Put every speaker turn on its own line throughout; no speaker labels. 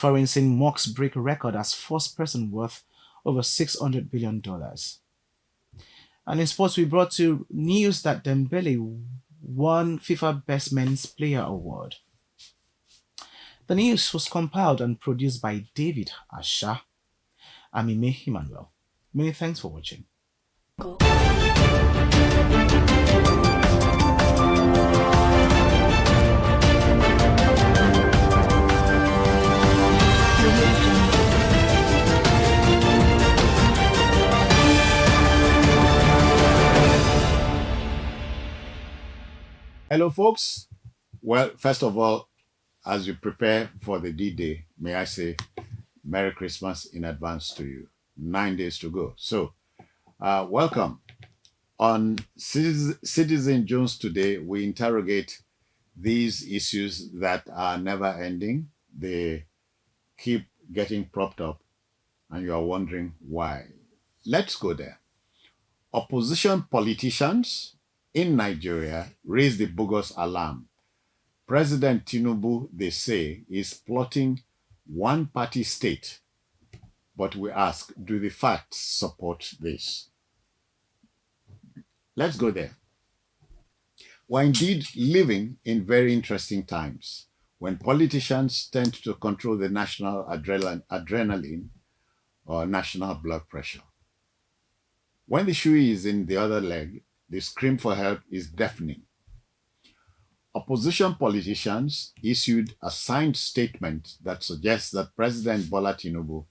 Forensic Mox break record as first person worth over $600 billion. And in sports, we brought you news that Dembele won FIFA Best Men's Player Award. The news was compiled and produced by David Asha. I'm Ime Emmanuel. Many thanks for watching.
Hello, folks. Well, first of all, as you prepare for the D-Day, may I say Merry Christmas in advance to you. 9 days to go. So, welcome. On Citizen Jones today, we interrogate these issues that are never ending. They keep getting propped up, and you are wondering why. Let's go there. Opposition politicians in Nigeria raise the bogus alarm. President Tinubu, they say, is plotting one-party state. But we ask, do the facts support this? Let's go there. We're indeed living in very interesting times when politicians tend to control the national adrenaline or national blood pressure. When the shoe is in the other leg, the scream for help is deafening. Opposition politicians issued a signed statement that suggests that President Bola Tinubu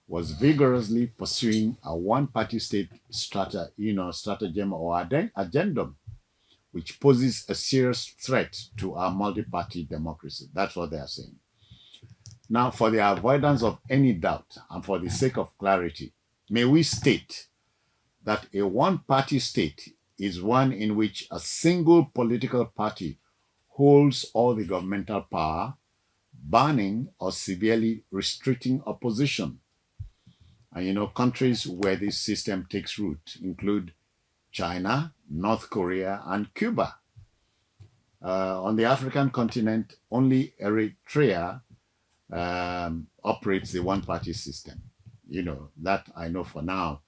was vigorously pursuing a one-party state stratagem or addendum, which poses a serious threat to our multi-party democracy. That's what they are saying. Now, for the avoidance of any doubt and for the sake of clarity, may we state that a one-party state is one in which a single political party holds all the governmental power, banning or severely restricting opposition. And countries where this system takes root include China, North Korea, and Cuba. On the African continent, only Eritrea operates the one-party system. That I know for now.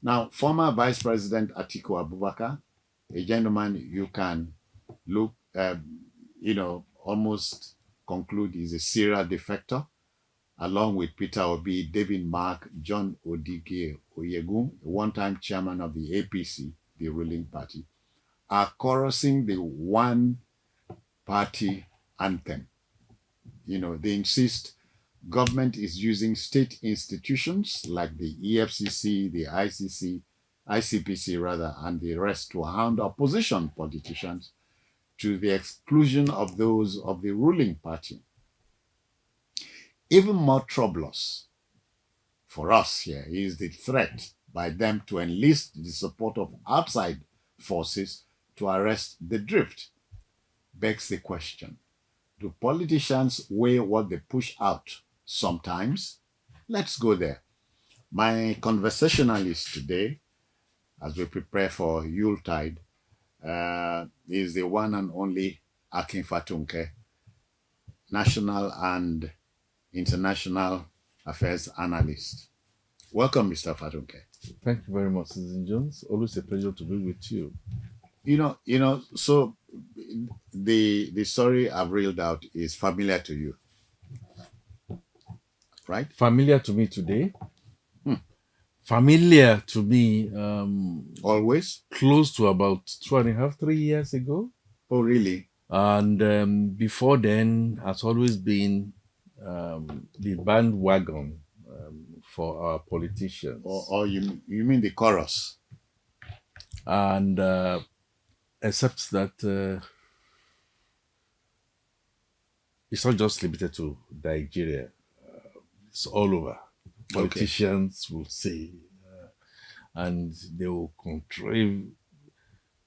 Now, former Vice President Atiku Abubakar, a gentleman you can look, almost conclude is a serial defector, along with Peter Obi, David Mark, John Odige Oyegun, a one-time chairman of the APC, the ruling party, are chorusing the one-party anthem. They insist government is using state institutions like the EFCC, the ICPC rather, and the rest to hound opposition politicians to the exclusion of those of the ruling party. Even more troublous for us here is the threat by them to enlist the support of outside forces to arrest the drift. Begs the question, do politicians weigh what they push out? Sometimes. Let's go there. My conversationalist today, as we prepare for Yuletide, is the one and only Akin Fatunke, national and international affairs analyst. Welcome, Mr. Fatunke.
Thank you very much, Citizen Jones. Always a pleasure to be with you.
So the story I've reeled out is familiar to you, right?
Familiar to me today. Familiar to me
Always?
close to about 2.5, 3 years ago.
Oh, really?
And before then has always been the bandwagon for our politicians.
Or you mean the chorus?
And except that it's not just limited to Nigeria. It's all over. Politicians will say, and they will control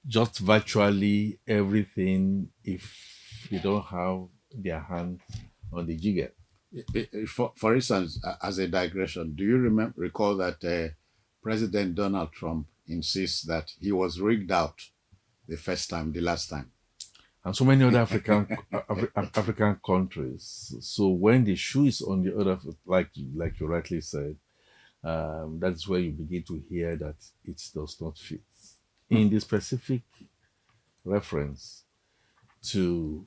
just virtually everything if they don't have their hands on the jigger.
For instance, as a digression, do you recall that President Donald Trump insists that he was rigged out the last time?
and so many other African countries. So when the shoe is on the other foot, like you rightly said, that's where you begin to hear that it does not fit. In the specific reference to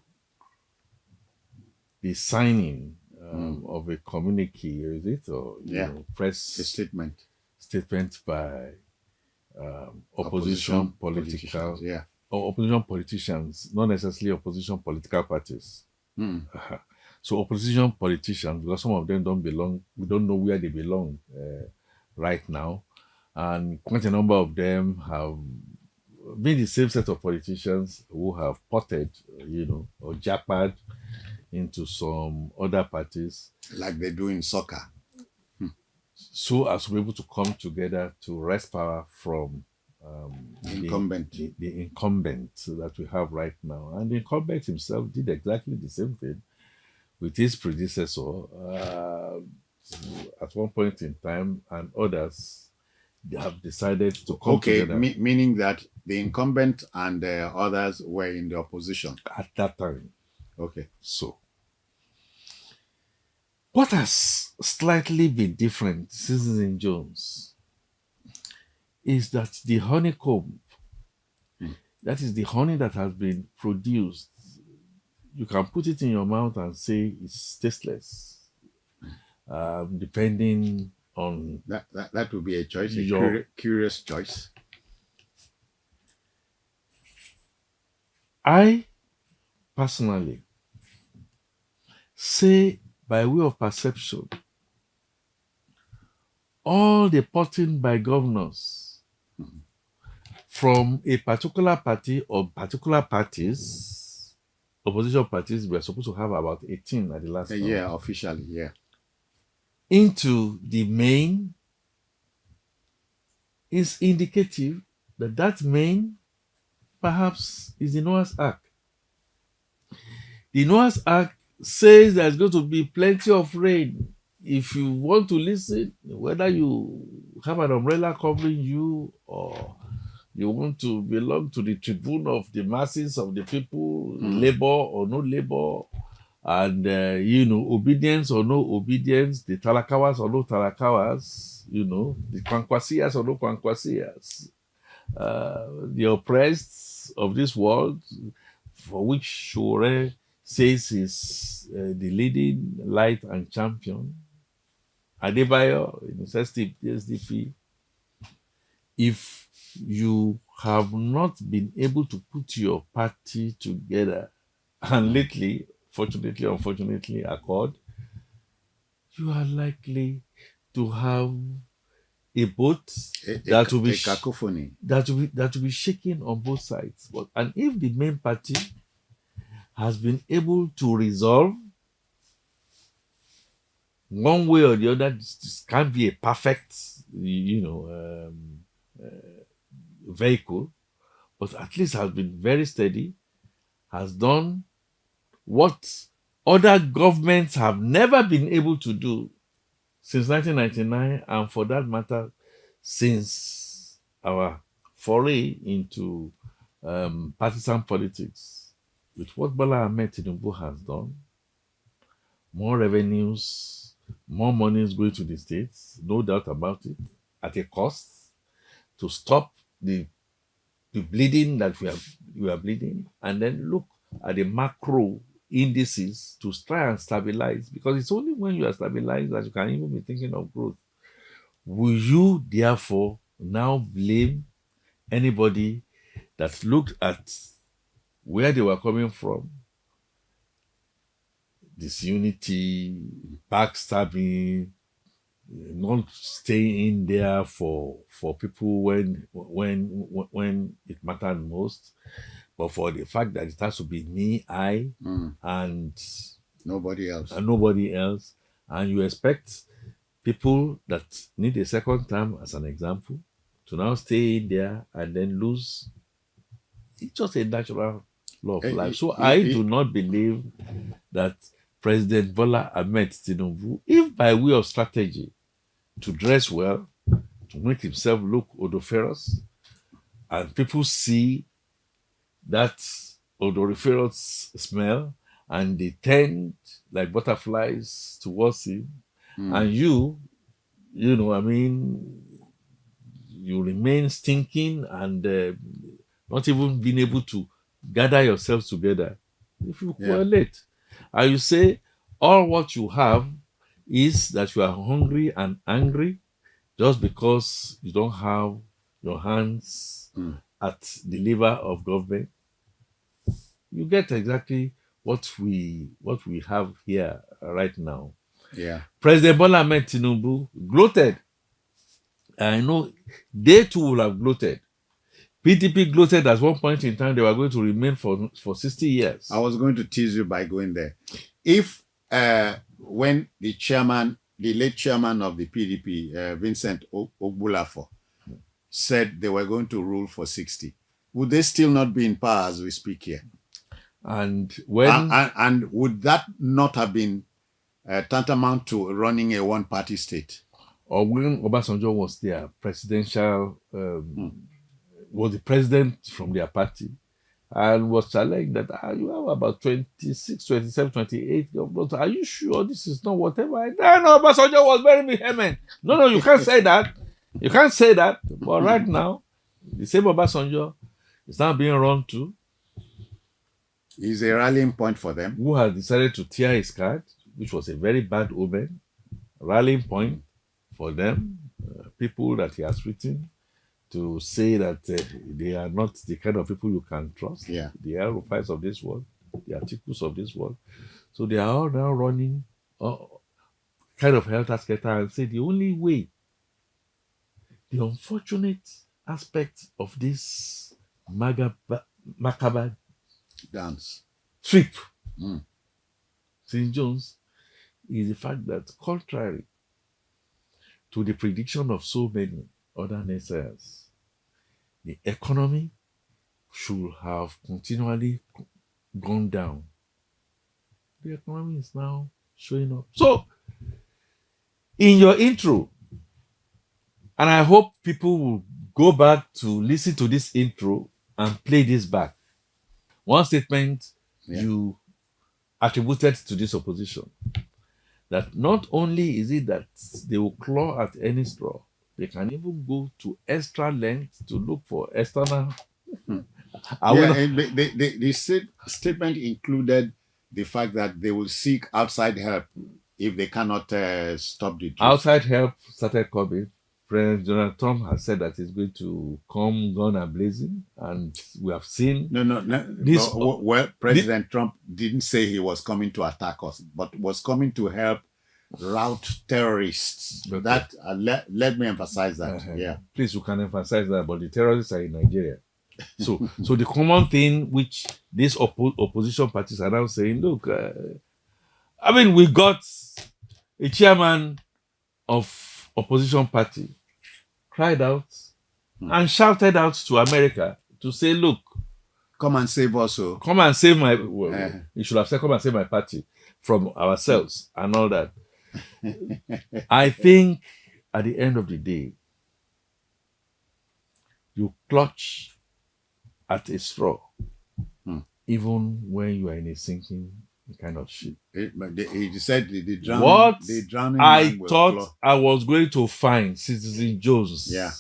the signing of a communique, is it, or press
A
statement by opposition political
yeah.
or opposition politicians, not necessarily opposition political parties. So opposition politicians, because some of them don't belong, we don't know where they belong right now, and quite a number of them have been the same set of politicians who have potted, or jackpot into some other parties,
Like they do in soccer.
so as to be able to come together to wrest power from
Incumbent.
the incumbent that we have right now. And the incumbent himself did exactly the same thing with his predecessor at one point in time, and others have decided to come together
Meaning that the incumbent and the others were in the opposition
at that time.
Okay.
So, what has slightly been different, Citizen Jones, is that the honeycomb, that is the honey that has been produced, you can put it in your mouth and say it's tasteless, depending on
that would be a choice, curious choice.
I personally say, by way of perception, all the potting by governors from a particular party or particular parties, opposition parties, were supposed to have about 18 at the last time.
Yeah, officially, yeah.
Into the main is indicative that that main perhaps is the Noah's Ark. The Noah's Ark says there's going to be plenty of rain. If you want to listen, whether you have an umbrella covering you or you want to belong to the tribune of the masses of the people, labor or no labor, and obedience or no obedience, the talakawas or no talakawas, the kwankwasias or no kwankwasias, the oppressed of this world, for which Shure says is the leading light and champion, Adebayo in the SDP. If you have not been able to put your party together, and lately, fortunately, unfortunately, accord, you are likely to have a boat that will be
cacophony,
that will be shaken on both sides. And if the main party has been able to resolve one way or the other, this can't be a perfect, vehicle, but at least has been very steady, has done what other governments have never been able to do since 1999, and for that matter, since our foray into partisan politics. With what Bola Ahmed Tinubu has done, more revenues, more money is going to the states, no doubt about it, at a cost, to stop the bleeding that we are bleeding, and then look at the macro indices to try and stabilize, because it's only when you are stabilized that you can even be thinking of growth. Will you therefore now blame anybody that looked at where they were coming from, disunity, backstabbing, not staying in there for people when it mattered most, but for the fact that it has to be me, I, and
nobody else,
and you expect people that need a second term, as an example, to now stay in there and then lose. It's just a natural law of life. So I do not believe that President Bola Ahmed Tinubu, if by way of strategy, to dress well, to make himself look odoriferous, and people see that odoriferous smell, and they tend like butterflies towards him. And you know, I mean, you remain stinking and not even being able to gather yourselves together. If you
Yeah.
correlate, and you say all what you have is that you are hungry and angry just because you don't have your hands at the lever of government, you get exactly what we have here right now.
Yeah.
President Bola Ahmed Tinubu gloated. I know they too will have gloated. PDP gloated at one point in time they were going to remain for 60 years.
I was going to tease you by going there. If when the late chairman of the PDP, Vincent Ogbulafo, said they were going to rule for 60, would they still not be in power as we speak here?
And when
and would that not have been tantamount to running a one-party state?
Or when Obasanjo was their presidential, was the president from their party, and was challenged that you have about 26, 27, 28 governors. Are you sure this is not whatever? No, Obasanjo was very vehement. No, you can't say that. You can't say that. But right now, the same Obasanjo is now being run to.
Is a rallying point for them.
Who has decided to tear his card, which was a very bad omen. Rallying point for them, people that he has written to say that they are not the kind of people you can trust.
Yeah.
The Aerofiles of this world, the Articles of this world. So they are all now running kind of helter-skelter and say the only way, the unfortunate aspect of this macabre
Dance.
trip, St. John's, is the fact that contrary to the prediction of so many other naysayers, the economy should have continually gone down. The economy is now showing up. So, in your intro, and I hope people will go back to listen to this intro and play this back. One statement you attributed to this opposition, that not only is it that they will claw at any straw, they can even go to extra length to look for external.
The statement included the fact that they will seek outside help if they cannot stop the drift.
Outside help started coming. President Donald Trump has said that he's going to come gun a blazing, and we have seen.
President Trump didn't say he was coming to attack us, but was coming to help rout terrorists. Okay. That let me emphasize that. Yeah,
please, you can emphasize that. But the terrorists are in Nigeria. So the common thing which these opposition parties are now saying, look, I mean, we got a chairman of opposition party cried out and shouted out to America to say, look,
come and save us.
Come and save my, you should have said, come and save my party from ourselves and all that. I think at the end of the day, you clutch at a straw, even when you are in a sinking kind of ship.
He said the drowning.
What
the drowning
I thought I was going to find, Citizen Jones.
Yeah.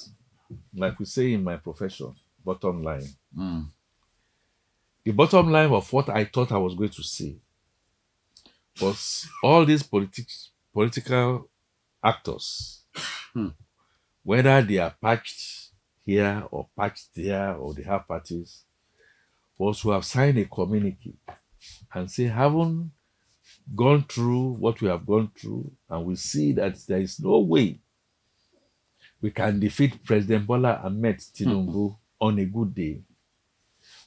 Like we say in my profession, bottom line. The bottom line of what I thought I was going to see was all these political actors, whether they are patched here or patched there or they have parties, was who have signed a communique and say, haven't gone through what we have gone through, and we see that there is no way we can defeat President Bola Ahmed Tinubu on a good day.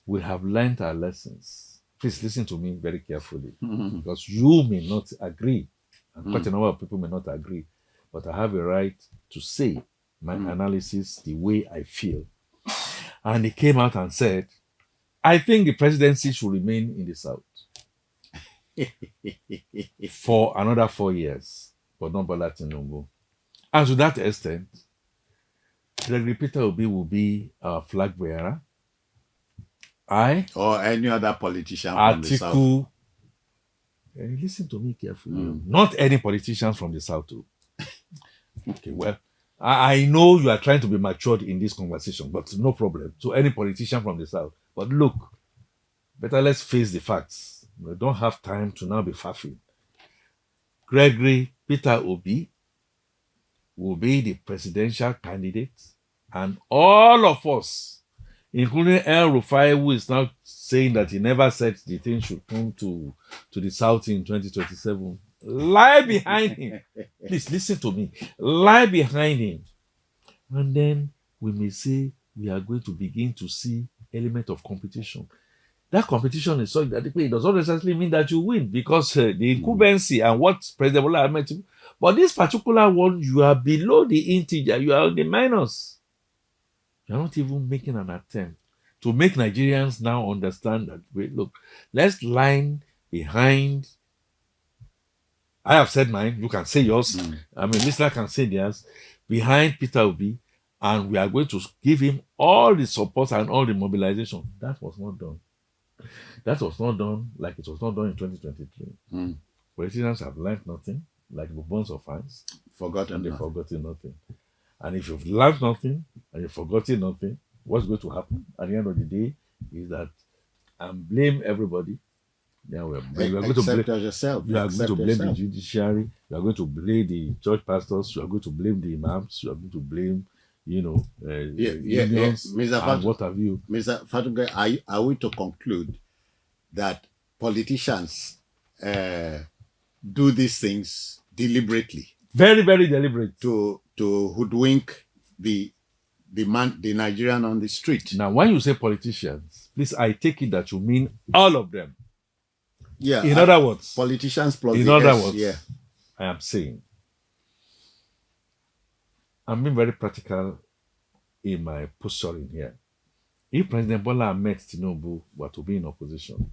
We have learned our lessons. Please listen to me very carefully, because you may not agree, and quite a number of people may not agree, but I have a right to say my analysis the way I feel. And he came out and said, I think the presidency should remain in the South for another 4 years, but not Bola Tinubu. And to that extent, Gregory Peter Obi will be our flag bearer. I,
or any other politician from the south?
Atiku, listen to me carefully. Not any politicians from the south too. Okay, well, I know you are trying to be matured in this conversation, but no problem. To any politician from the south. But look, better let's face the facts. We don't have time to now be faffing. Gregory Peter Obi will be the presidential candidate, and all of us, including El Rufai, who is now saying that he never said the thing should come to the South in 2027, lie behind him. Please listen to me. Lie behind him. And then we may say we are going to begin to see element of competition. That competition is such that it does not necessarily mean that you win, because the incumbency and what President Bola Ahmed Tinubu, but this particular one, you are below the integer, you are on the minus. You are not even making an attempt to make Nigerians now understand that, wait, look, let's line behind. I have said mine, you can say yours. I mean, listener can say theirs, behind Peter Obi, and we are going to give him all the support and all the mobilization. That was not done. That was not done like it was not done in 2023. Politicians have learned nothing, like the bonds of fans.
Forgotten
And they've
nothing.
forgotten nothing. And if you've learned nothing and you've forgotten nothing, what's going to happen at the end of the day is that and blame everybody. Yeah, we are going to
Except
blame
yourself.
you are going
Except
to blame the
yourself.
judiciary, you are going to blame the church pastors, you are going to blame the imams, you are going to blame, unions
Mr.
and what have you.
Mr. Fatuga, are we to conclude that politicians do these things deliberately
Very, very deliberate.
to hoodwink the Nigerian on the street?
Now, when you say politicians, please, I take it that you mean all of them.
Yeah.
In other words,
politicians plus
in
the
other
S,
words,
yeah.
I am saying, I'm being very practical in my posturing here. If President Bola Ahmed Tinubu were to be in opposition,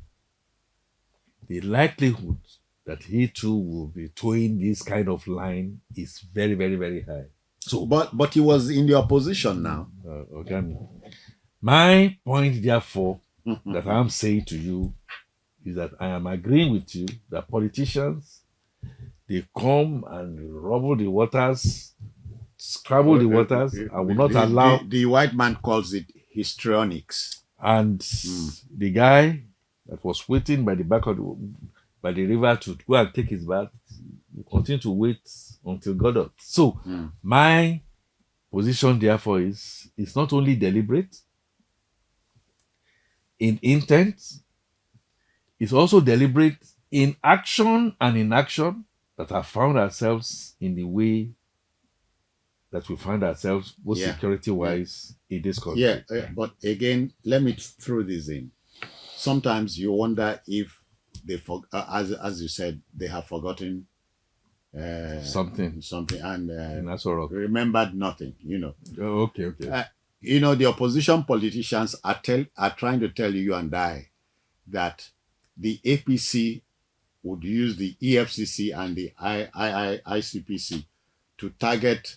the likelihood that he too will be towing this kind of line is very, very, very high. So,
But he was in the opposition now.
okay, my point, therefore, that I am saying to you is that I am agreeing with you that politicians, they come and rubble the waters, scrabble the waters, and will not allow.
The white man calls it histrionics.
And the guy that was waiting by the back of by the river to go and take his bath will continue to wait until God does. So my position, therefore, is it's not only deliberate in intent, it's also deliberate in action and inaction that have found ourselves in the way that we find ourselves, both security-wise, in this country.
Yeah, but again, let me throw this in. Sometimes you wonder if they, as you said, they have forgotten
something,
and remembered nothing.
Okay.
The opposition politicians are trying to tell you and I that the APC would use the EFCC and the ICPC to target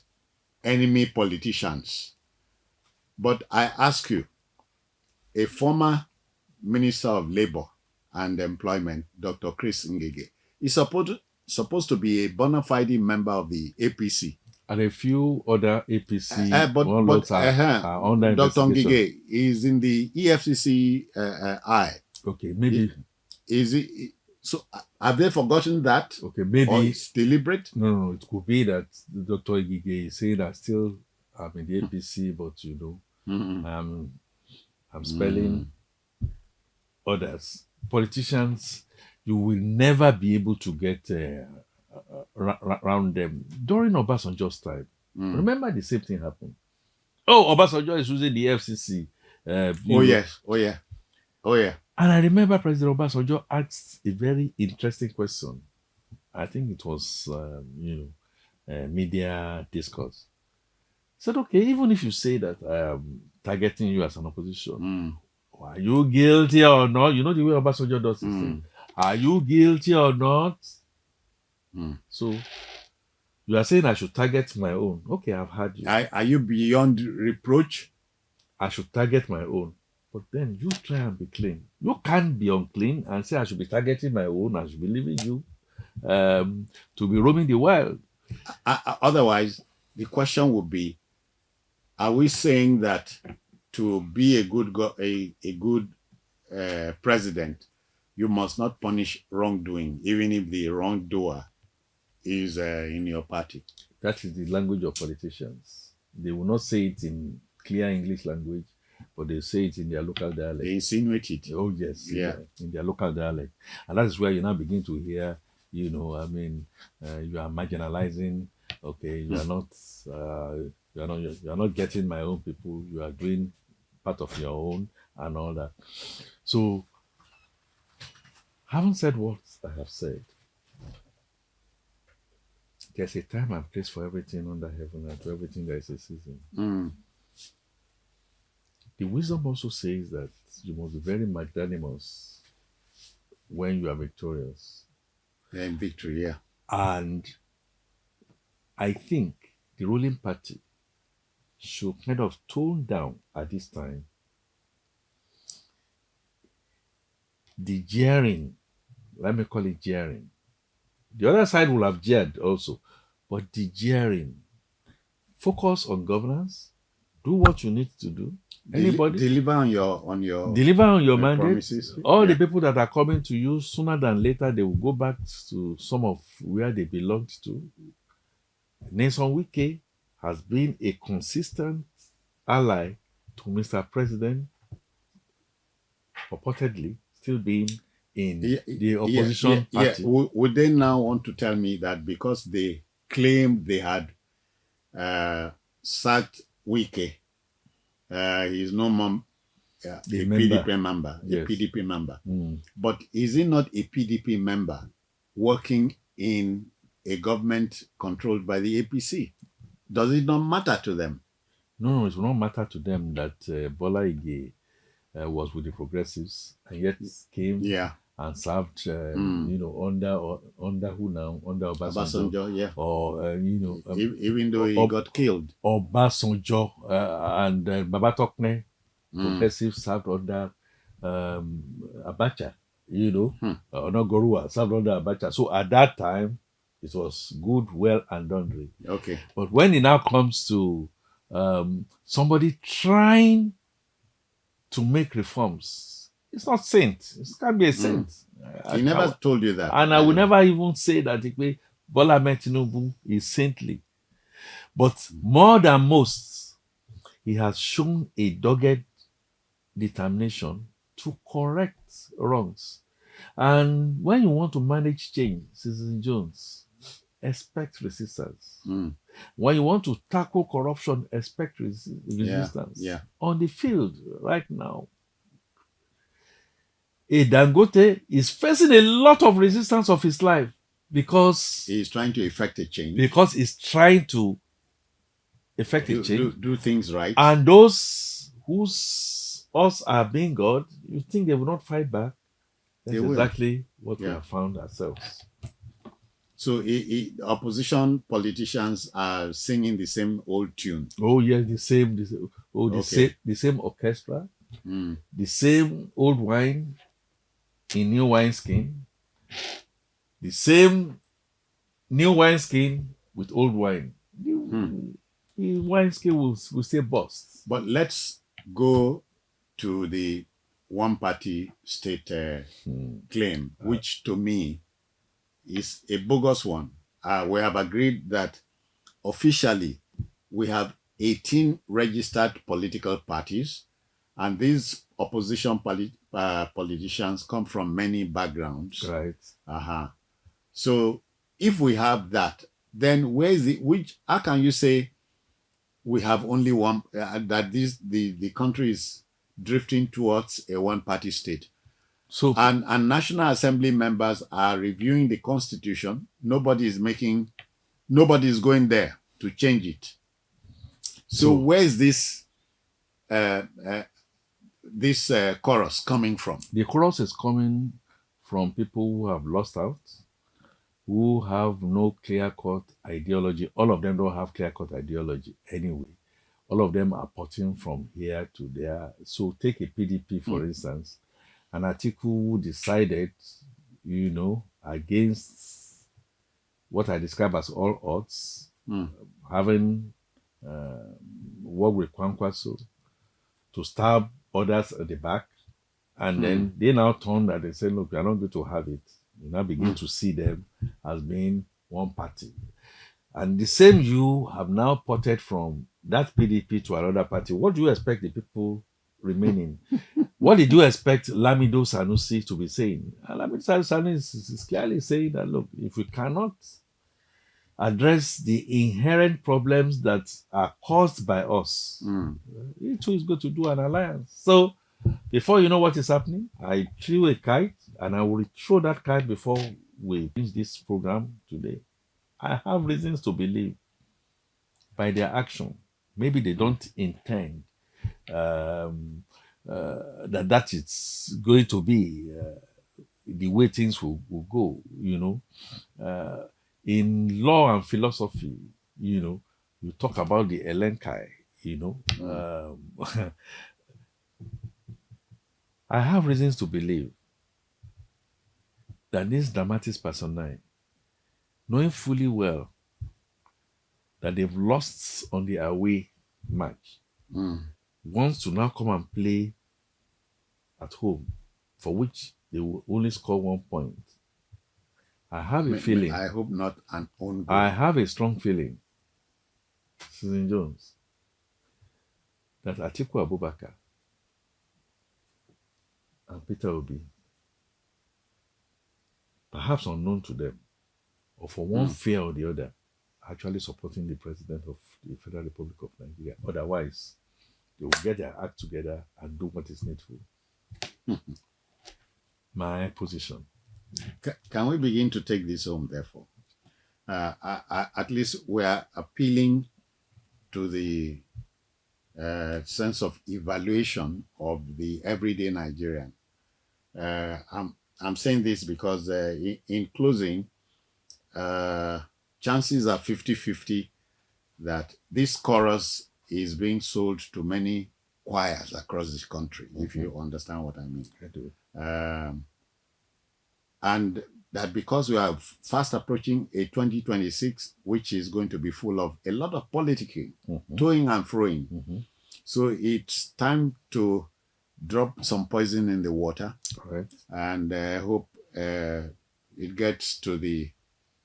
enemy politicians. But I ask you, a former Minister of Labor and Employment, Dr. Chris Ngige, is supposed to be a bona fide member of the APC.
And a few other APC
are
under
Dr.
investigation.
Ngige is in the EFCC
Okay, maybe.
Is it? So have they forgotten that?
Okay, maybe.
Or it's deliberate?
No, it could be that Dr. Ngige is saying that still I'm in the APC, but I'm spelling others. Politicians, you will never be able to get around them. During Obasanjo's time, remember the same thing happened. Oh, Obasanjo is using the FCC.
Oh yeah.
And I remember President Obasanjo asked a very interesting question. I think it was, media discourse. He said, okay, even if you say that I am targeting you as an opposition, are you guilty or not? You know the way Obasanjo does this thing. Are you guilty or not? So you are saying I should target my own. Okay, I've heard you.
Are you beyond reproach?
I should target my own. But then you try and be clean. You can't be unclean and say I should be targeting my own, I should be leaving you to be roaming the wild.
Otherwise, the question would be: are we saying that to be a good president, you must not punish wrongdoing, even if the wrongdoer is in your party?
That is the language of politicians. They will not say it in clear English language, but they say it in their local dialect.
They insinuate it.
Oh yes,
Yeah.
in their local dialect, and that is where you now begin to hear, you are marginalizing. Okay, you are not, you are not getting my own people. You are doing part of your own and all that. So, having said what I have said, there's a time and place for everything under heaven, and to everything there is a season.
Mm.
The wisdom also says that you must be very magnanimous when you are victorious.
In victory, yeah.
And I think the ruling party should kind of tone down at this time the jeering. Let me call it jeering. The other side will have jeered also, but the jeering. Focus on governance. Do what you need to do. Anybody
deliver on your
mandate.
promises.
All the people that are coming to you, sooner than later, they will go back to some of where they belonged to. Nelson Wike has been a consistent ally to Mr. President, purportedly still being in the opposition party.
Would they now want to tell me that because they claimed they had sacked Wike, he's no more a PDP member,
Yes.
a PDP member.
Mm.
But is he not a PDP member working in a government controlled by the APC? Does it not matter to them?
No, it will not matter to them that Bola Ige was with the Progressives and yet came and served, under who now? Under
Obasanjo, yeah.
Or,
even though he got killed.
Obasanjo and Babatokne, Progressives served under Abacha, Onogorua served under Abacha. So at that time, it was good, well, and done.
Okay.
But when it now comes to somebody trying to make reforms, it's not saint. It can't be a saint.
He never told you that.
And I will never even say that Bola Ahmed Tinubu is saintly. But more than most, he has shown a dogged determination to correct wrongs. And when you want to manage change, Citizen Jones, expect resistance. When you want to tackle corruption, expect resistance.
Yeah.
On the field right now, a Dangote is facing a lot of resistance of his life because
he's trying to effect a change.
Because he's trying to effect a change.
Do things right.
And those whose us are being God, you think they will not fight back? That's exactly what we have found ourselves.
So opposition politicians are singing the same old tune.
Oh yes, the same orchestra, the same old wine in new wineskin, the same new wineskin with old wine. The wineskin will say bust.
But let's go to the one-party state claim, which to me is a bogus one. We have agreed that officially we have 18 registered political parties, and these opposition politicians come from many backgrounds.
Right.
So if we have that, then where is it? How can you say we have only one? That the country is drifting towards a one-party state.
So
and National Assembly members are reviewing the Constitution. Nobody is going there to change it. So where is this chorus coming from?
The chorus is coming from people who have lost out, who have no clear-cut ideology. All of them don't have clear-cut ideology anyway. all of them are porting from here to there. So take a PDP, for instance, an Atiku decided, against what I describe as all odds, having worked with Kwankwaso to stab others at the back. And then they now turn and they say, look, we are not going to have it. You now begin to see them as being one party. And the same you have now ported from that PDP to another party. What do you expect the people remaining? What did you expect Lamido Sanusi to be saying? And Lamido Sanusi is clearly saying that, look, if we cannot address the inherent problems that are caused by us, it too is going to do an alliance. So before you know what is happening, I threw a kite and I will throw that kite before we finish this program today. I have reasons to believe by their action, maybe they don't intend that it's going to be the way things will go, in law and philosophy, you talk about the elenkai, I have reasons to believe that this dramatis personae, knowing fully well that they've lost on the away match, wants to now come and play at home, for which they will only score 1 point. I have a feeling.
I hope not an own goal.
I have a strong feeling, Susan Jones, that Atiku Abubakar and Peter Obi, perhaps unknown to them, or for one fear or the other, actually supporting the president of the Federal Republic of Nigeria. Otherwise, they will get their act together and do what is needful. My position.
Can we begin to take this home, therefore? At least we are appealing to the sense of evaluation of the everyday Nigerian. I'm saying this because in closing, chances are 50-50 that this chorus is being sold to many choirs across this country, if you understand what I mean.
I do.
And that because we are fast approaching a 2026, which is going to be full of a lot of politicking, toing and froing. So it's time to drop some poison in the water.
Correct.
And I hope it gets to the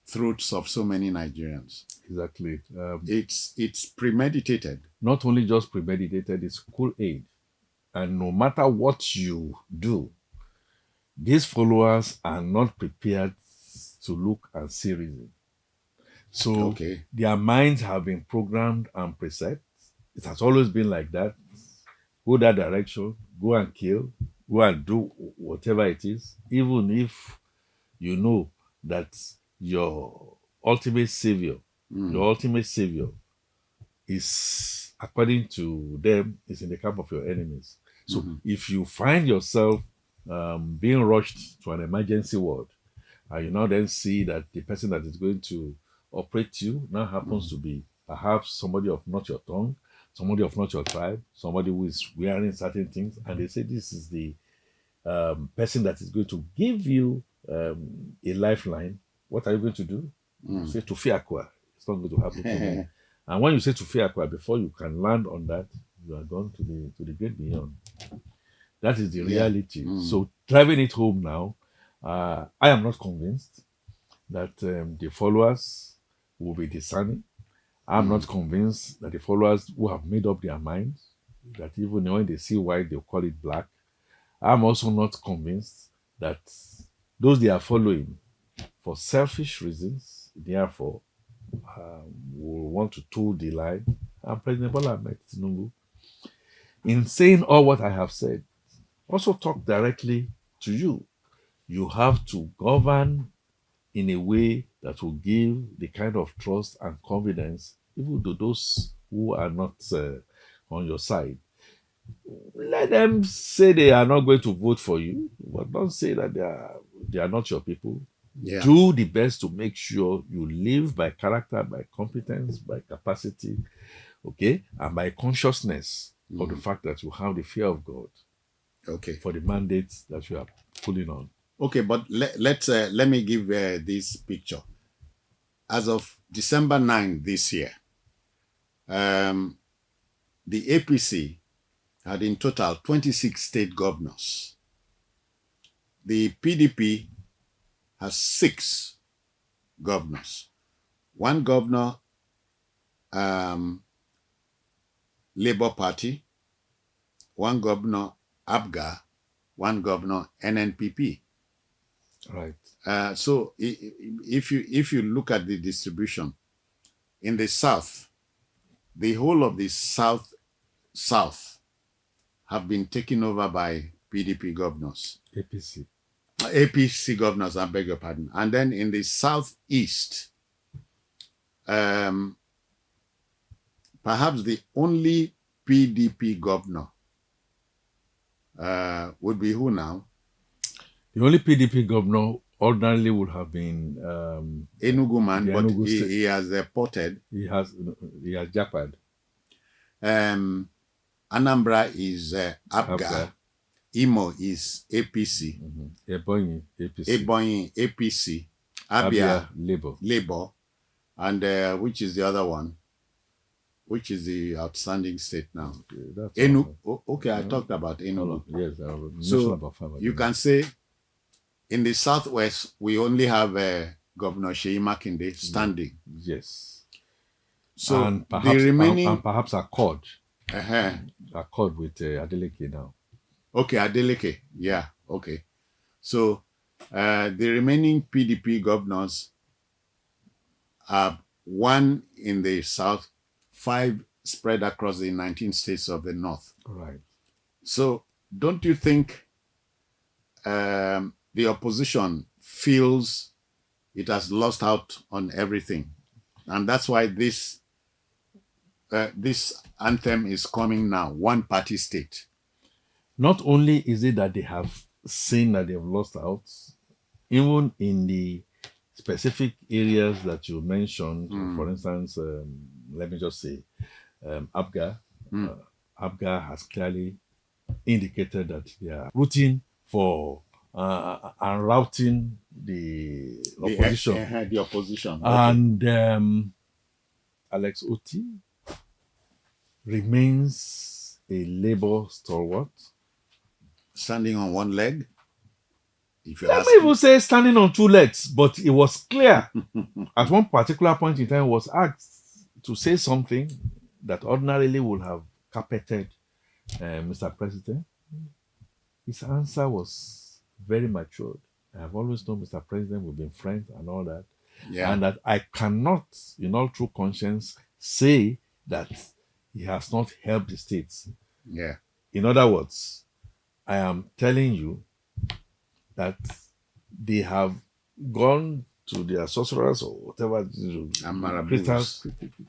throats of so many Nigerians.
Exactly.
It's premeditated.
Not only just premeditated, it's cool aid. And no matter what you do, these followers are not prepared to look and see reason. So their minds have been programmed and preset. It has always been like that. Go that direction, go and kill, go and do whatever it is, even if you know that your ultimate savior is, according to them, is in the camp of your enemies. So if you find yourself being rushed to an emergency ward, and you now then see that the person that is going to operate you now happens to be perhaps somebody of not your tongue, somebody of not your tribe, somebody who is wearing certain things, and they say this is the person that is going to give you a lifeline, what are you going to do? You say to Fiakwa. It's not going to happen to me. And when you say to Fiakwa, before you can land on that, you are gone to the great beyond. That is the reality. So driving it home now, I am not convinced that the followers will be discerning. I'm not convinced that the followers who have made up their minds, that even when they see white, they'll call it black. I'm also not convinced that those they are following for selfish reasons, therefore, will want to toe the line. And President Bola Ahmed Tinubu, in saying all what I have said, also talk directly to you. You have to govern in a way that will give the kind of trust and confidence even to those who are not on your side. Let them say they are not going to vote for you, but don't say that they are not your people.
Yeah.
Do the best to make sure you live by character, by competence, by capacity, Okay, and by consciousness of the fact that you have the fear of God
Okay.
for the mandates that you are pulling on.
Okay, but let me give this picture. As of December 9 this year, the APC had in total 26 state governors. The PDP has 6 governors. One governor, Labour Party, one governor, ABGA, one governor, NNPP.
Right.
So if you look at the distribution in the South, the whole of the South have been taken over by PDP governors. APC governors, I beg your pardon. And then in the Southeast, perhaps the only PDP governor would be who now?
The only PDP governor ordinarily would have been
Enugu man, but
Enugu
he has ported.
He has jappered.
Anambra is ABGA.
ABGA.
Imo is APC.
Ebonyi, APC.
Ebonyi, APC. Abia,
Labour.
And which is the other one? Which is the outstanding state now?
Okay,
Enugu. Okay, I talked about Enugu.
Yes,
so
about 5
you can say in the Southwest, we only have Governor Sheyi Makinde standing.
Yes.
So
and perhaps,
the remaining...
and perhaps accord with Adeleke now.
Okay, Adeleke. Yeah, okay. So the remaining PDP governors are 1 in the South, 5 spread across the 19 states of the North.
Right.
So don't you think the opposition feels it has lost out on everything? And that's why this anthem is coming now, one party state.
Not only is it that they have seen that they have lost out, even in the specific areas that you mentioned, for instance, let me just say, ABGA. ABGA has clearly indicated that they are rooting for and routing the opposition.
The opposition.
Okay. And Alex Oti remains a Labour stalwart.
Standing on one leg.
Let me even say standing on 2 legs, but it was clear at one particular point in time was asked to say something that ordinarily would have carpeted Mr. President. His answer was very matured. I have always known Mr. President, we've been friends and all that.
Yeah.
And that I cannot, in all true conscience, say that he has not helped the states.
Yeah.
In other words, I am telling you that they have gone to their sorcerers or whatever,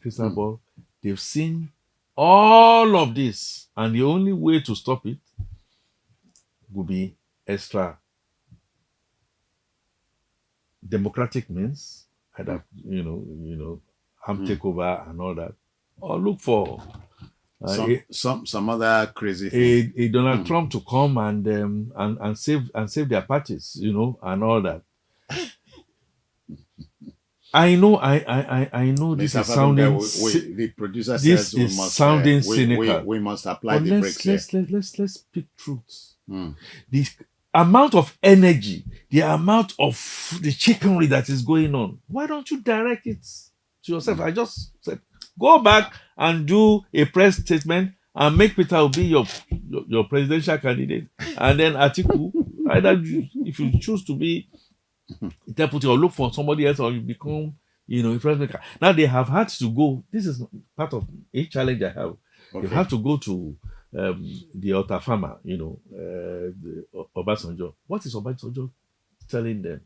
crystal ball. They've seen all of this, and the only way to stop it would be extra democratic means, either armed takeover and all that, or look for
some other crazy thing.
A Donald Trump to come and save their parties, and all that. I know this is sounding.
The producer
this
says we
is
must
sounding cynical.
We must apply
but
the brakes here.
Let's speak truths. The amount of energy, the amount of the chickenry that is going on. Why don't you direct it to yourself? I just said, go back and do a press statement and make Peter Obi your presidential candidate, and then Atiku, either if you choose to be deputy or look for somebody else, or you become a president. Now they have had to go. This is part of a challenge I have. Okay. You have to go to the Otafama, Obasanjo. What is Obasanjo telling them?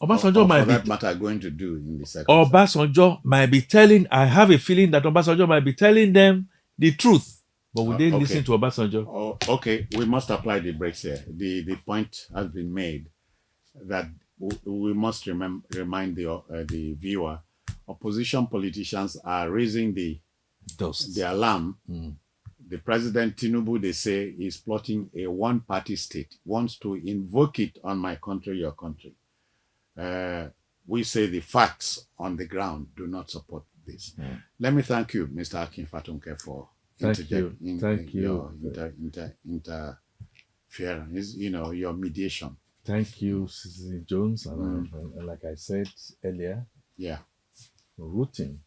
Obasanjo might be,
that matter, going to do in the second.
Obasanjo might be telling. I have a feeling that Obasanjo might be telling them the truth, but would they listen to Obasanjo?
Oh, okay, we must apply the brakes here. The point has been made that we must remind the viewer, opposition politicians are raising the
dust.
the alarm. The President Tinubu, they say, is plotting a one-party state, wants to invoke it on my country, your country. We say the facts on the ground do not support this. Let me thank you, Mr. Akin Fatunke, for interference, your mediation.
Thank you, Citizen Jones. And like I said earlier, rooting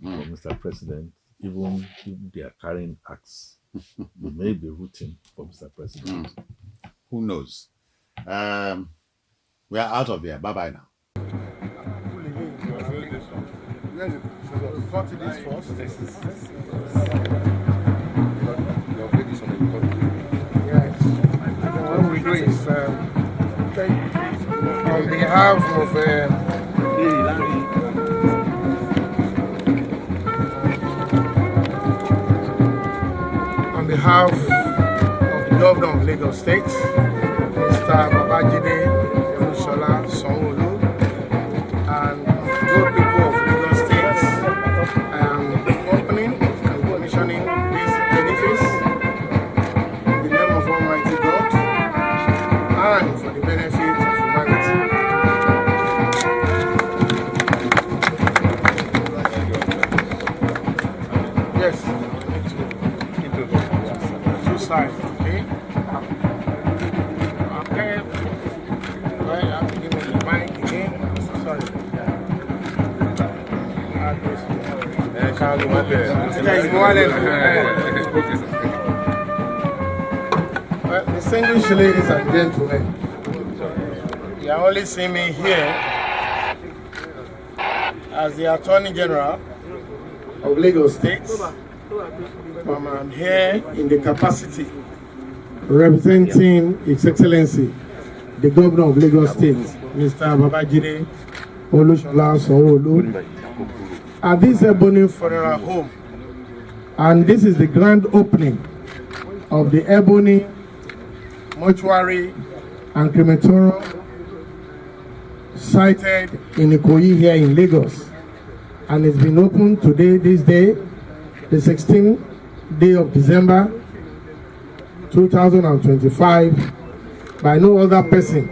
for Mr. President, even if they are carrying axe, they may be rooting for Mr. President.
Who knows? We are out of here. Bye-bye now.
Cut this first. Yes. What we do is on behalf of the Governor of Lagos State, Mr. Babajide Olusola Sanwo-Olu, and good people of Lagos State, I am opening and commissioning this edifice in the name of Almighty God and for the benefit of humanity. Yes. Two sides, okay? Okay. Right, I have to give me the mic again. Sorry. Well, distinguished ladies and gentlemen, you are only seeing me here as the Attorney General of Lagos State. I'm here in the capacity representing His Excellency, the Governor of Lagos State, Mr. Babajide Olusola Sanwo-Olu, at this Ebony Funeral Home. And this is the grand opening of the Ebony Mortuary and Crematorium sited in Ikoyi here in Lagos. And it's been opened today, this day, the 16th day of December 2025, by no other person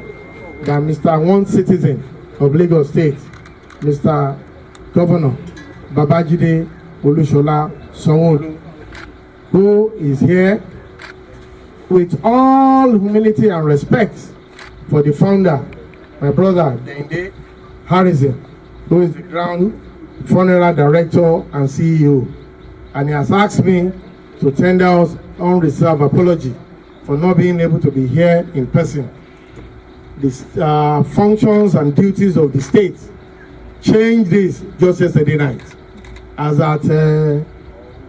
than Mr. One Citizen of Lagos State, Mr. Governor Babajide Olusola Sanwo-Olu, who is here with all humility and respect for the founder, my brother Dende Harrison, who is the ground funeral director and CEO. And he has asked me to tender us unreserved apology for not being able to be here in person. The functions and duties of the state changed this just yesterday night, as at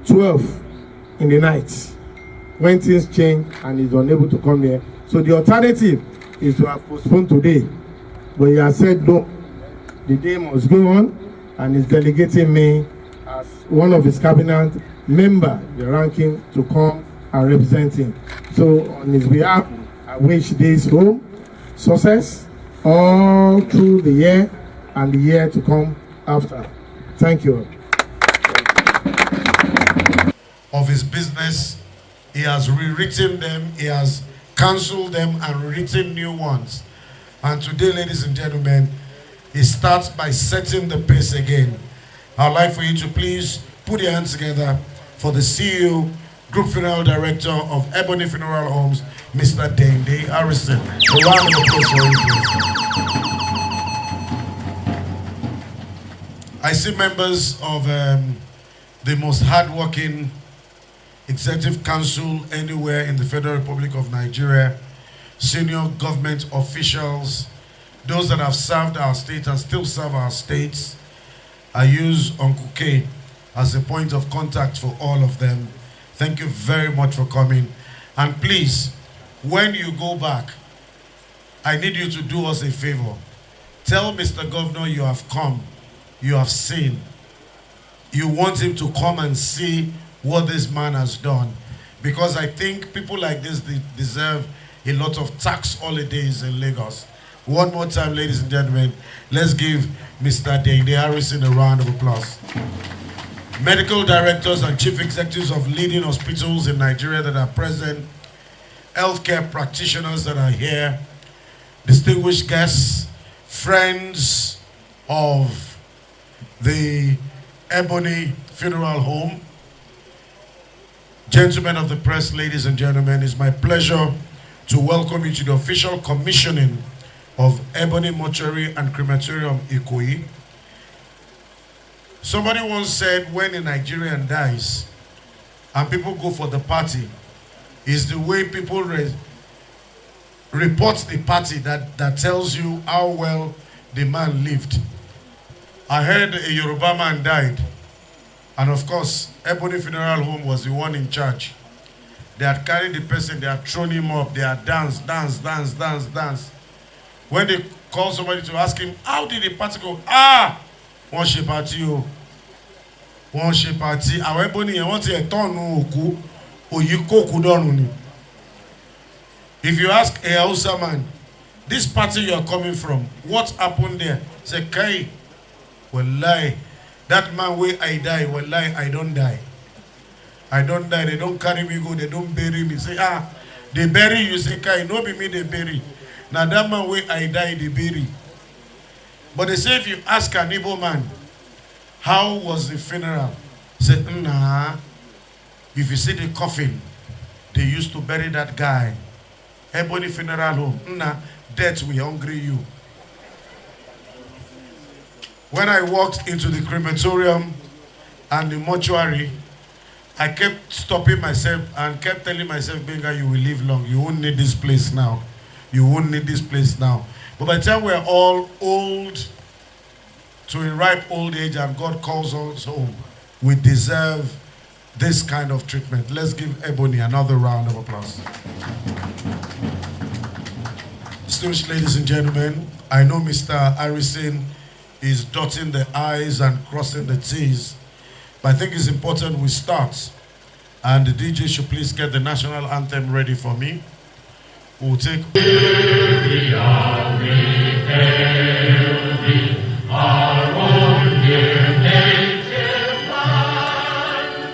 12 in the night, when things changed and he's unable to come here. So the alternative is to have postponed today, but he has said no, the day must go on, and is delegating me as one of his cabinet member, the ranking, to come and represent him. So on his behalf, I wish this home success all through the year and the year to come after. Thank you.
Of his business, he has rewritten them, he has cancelled them and rewritten new ones. And today, ladies and gentlemen, he starts by setting the pace again. I'd like for you to please put your hands together for the CEO, Group Funeral Director of Ebony Funeral Homes, Mr. Dende Harrison. A round of applause for him, please. I see members of the most hardworking Executive Council anywhere in the Federal Republic of Nigeria, senior government officials, those that have served our state and still serve our states. I use Uncle K as a point of contact for all of them. Thank you very much for coming. And please, when you go back, I need you to do us a favor. Tell Mr. Governor you have come, you have seen. You want him to come and see what this man has done. Because I think people like this, they deserve a lot of tax holidays in Lagos. One more time, ladies and gentlemen, let's give Mr. Dende Harrison a round of applause. medical directors and chief executives of leading hospitals in Nigeria that are present, healthcare practitioners that are here, distinguished guests, friends of the Ebony Funeral Home, gentlemen of the press, ladies and gentlemen, it's my pleasure to welcome you to the official commissioning of Ebony Mortuary and Crematorium Ikoyi. Somebody once said when a Nigerian dies and people go for the party, is the way people report the party that tells you how well the man lived. I heard a Yoruba man died, and of course, Ebony Funeral Home was the one in charge. They had carried the person, they had thrown him up, they had danced. When they called somebody to ask him, how did the party go? One ṣe party o. One ṣe party. Àwọn Ebony yẹn wọ́n ti ẹ̀ tọ́nu òkú, òyì kókù dọ́run ni. If you ask a Hausa man, this party you are coming from, what happened there? Say, Kai, wallahi, that man where I die, wallahi, I don't die. I don't die. They don't carry me go. They don't bury me. Say, they bury you. Say, Kai, no be me they bury. Now that man where I die, they bury. But they say if you ask an Igbo man, how was the funeral? Say, nah. If you see the coffin, they used to bury that guy. Ebony Funeral Home. Nah, death will hungry you. When I walked into the crematorium and the mortuary, I kept stopping myself and kept telling myself, Benga, you will live long. You won't need this place now. You won't need this place now. But by the time we're all old, to a ripe old age, and God calls us home, we deserve this kind of treatment. Let's give Ebony another round of applause. Distinguished ladies and gentlemen, I know Mr. Harrison is dotting the I's and crossing the T's, but I think it's important we start. And the DJ should please get the national anthem ready for me. We'll take... Our own dear native land.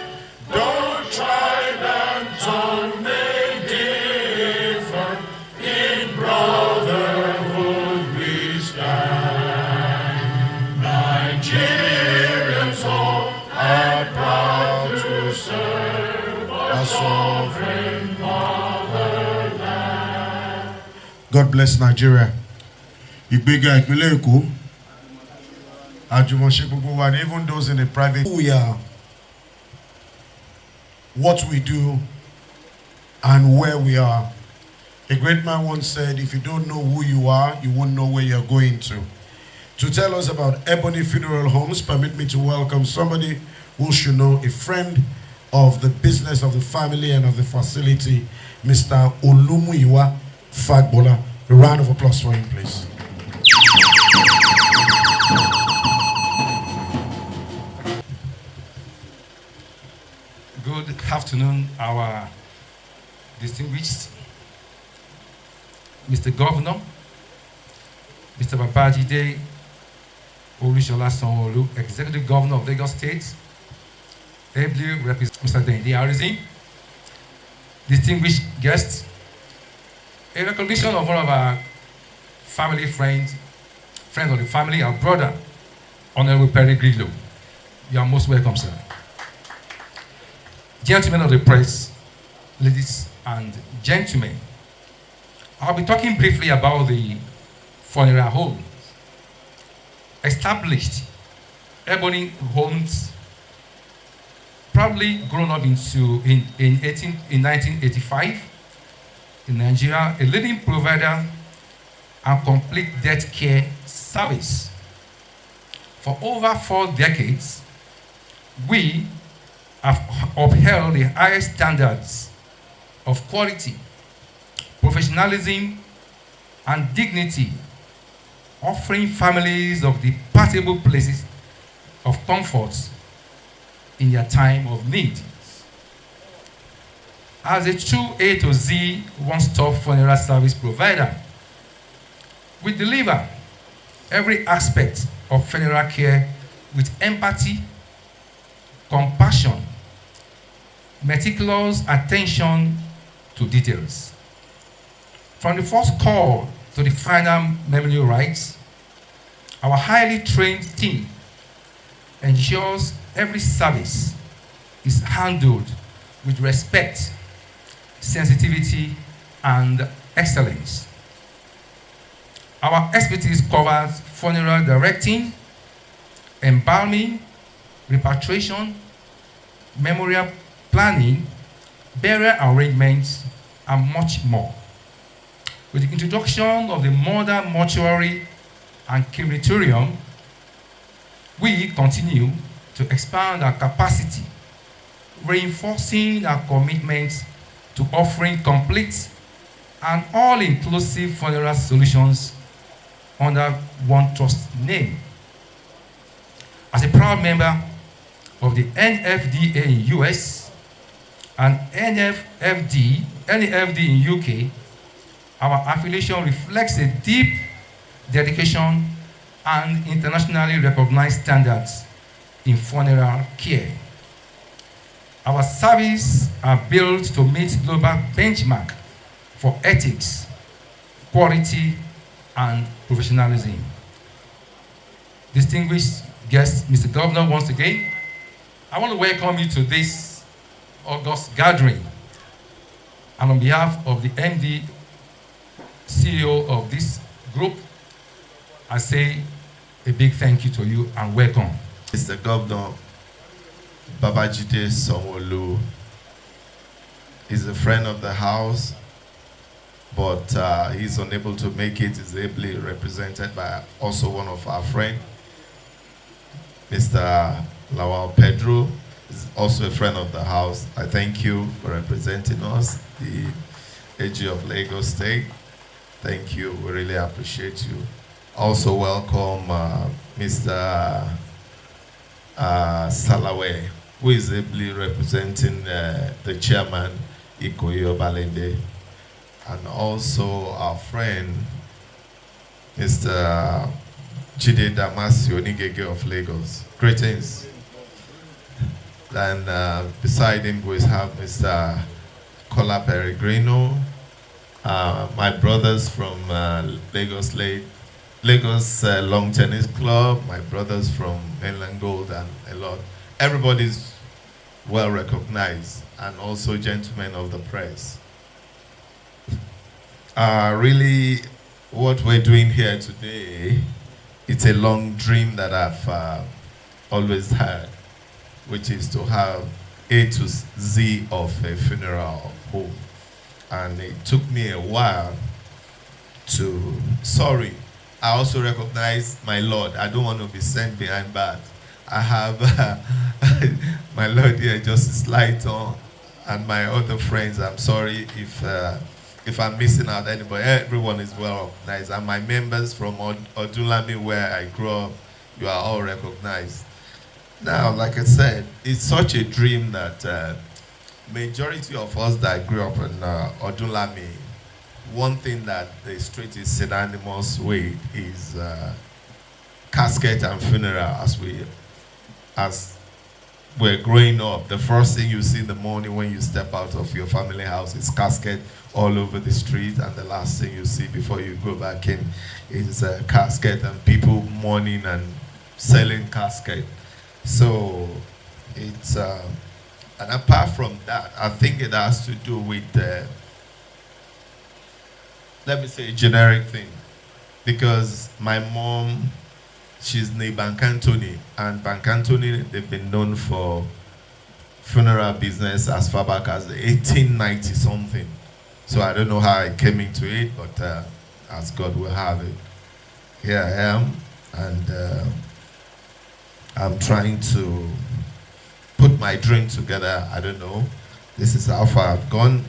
Don't try and tongue may differ, in brotherhood we stand. Nigerians all are proud to serve a sovereign motherland. God bless Nigeria. Ìgbéga ìpínlẹ̀ Èkó. And even those in the private, who we are, what we do, and where we are. A great man once said, if you don't know who you are, you won't know where you're going to. To tell us about Ebony Funeral Homes, permit me to welcome somebody who should know, a friend of the business, of the family, and of the facility, Mr. Olumuyiwa Fagbola. A round of applause for him, please.
Good afternoon, our distinguished Mr. Governor, Mr. Babajide Olusola Sanwo-Olu, Executive Governor of Lagos State, ably represented Mr. Dendi Harrison, distinguished guests, a recognition of one of our family friends of the family, our brother, Honorable Perry Grillo. You are most welcome, sir. Gentlemen of the press, ladies and gentlemen, I'll be talking briefly about the funeral homes. Established Ebony Homes, probably grown up in 1985 in Nigeria, a leading provider and complete death care service. For over 4 decades, we have upheld the highest standards of quality, professionalism, and dignity, offering families of departable places of comfort in their time of need. As a true A to Z one-stop funeral service provider, we deliver every aspect of funeral care with empathy, compassion, meticulous attention to details. From the first call to the final memory rites, our highly trained team ensures every service is handled with respect, sensitivity, and excellence. Our expertise covers funeral directing, embalming, repatriation, memorial planning, burial arrangements, and much more. With the introduction of the modern mortuary and crematorium, we continue to expand our capacity, reinforcing our commitment to offering complete and all-inclusive funeral solutions under one trust name. As a proud member of the NFDA in US and NFD in UK, our affiliation reflects a deep dedication and internationally recognized standards in funeral care. Our services are built to meet global benchmark for ethics, quality, and professionalism. Distinguished guests, Mr. Governor, once again, I want to welcome you to this August gathering. And on behalf of the MD, CEO of this group, I say a big thank you to you and welcome.
Mr. Governor Babajide Sanwo-Olu is a friend of the house, but he's unable to make it. He's ably represented by also one of our friends, Mr. Lawal Pedro, is also a friend of the house. I thank you for representing us, the AG of Lagos State. Thank you, we really appreciate you. Also welcome Mr. Salawe, who is ably representing the chairman, Ikoyo Balende, and also our friend, Mr. Jide Damasio Nigege of Lagos. Greetings. And beside him we have Mr. Kola Peregrino, my brothers from Lagos Long Tennis Club, my brothers from Mainland Gold, and a lot. Everybody's well recognized, and also gentlemen of the press. Really, what we're doing here today, it's a long dream that I've always had, which is to have A to Z of a funeral home. And it took me a while to, sorry, I also recognize my Lord. I don't want to be sent behind bars. I have my Lord here, Justice Lighton, and my other friends. I'm sorry if I'm missing out anybody. Everyone is well recognized. And my members from Odunlami, where I grew up, you are all recognized. Now, like I said, it's such a dream that majority of us that grew up in Odunlami, one thing that the street is synonymous with is casket and funeral. As we're growing up, the first thing you see in the morning when you step out of your family house is casket all over the street, and the last thing you see before you go back in is a casket and people mourning and selling casket. So it's and apart from that, I think it has to do with let me say a generic thing, because my mom, she's named Bankantoni, and Bankantoni, they've been known for funeral business as far back as 1890 something. So I don't know how I came into it, but as God will have it, here I am, and I'm trying to put my dream together. I don't know. This is how far I've gone.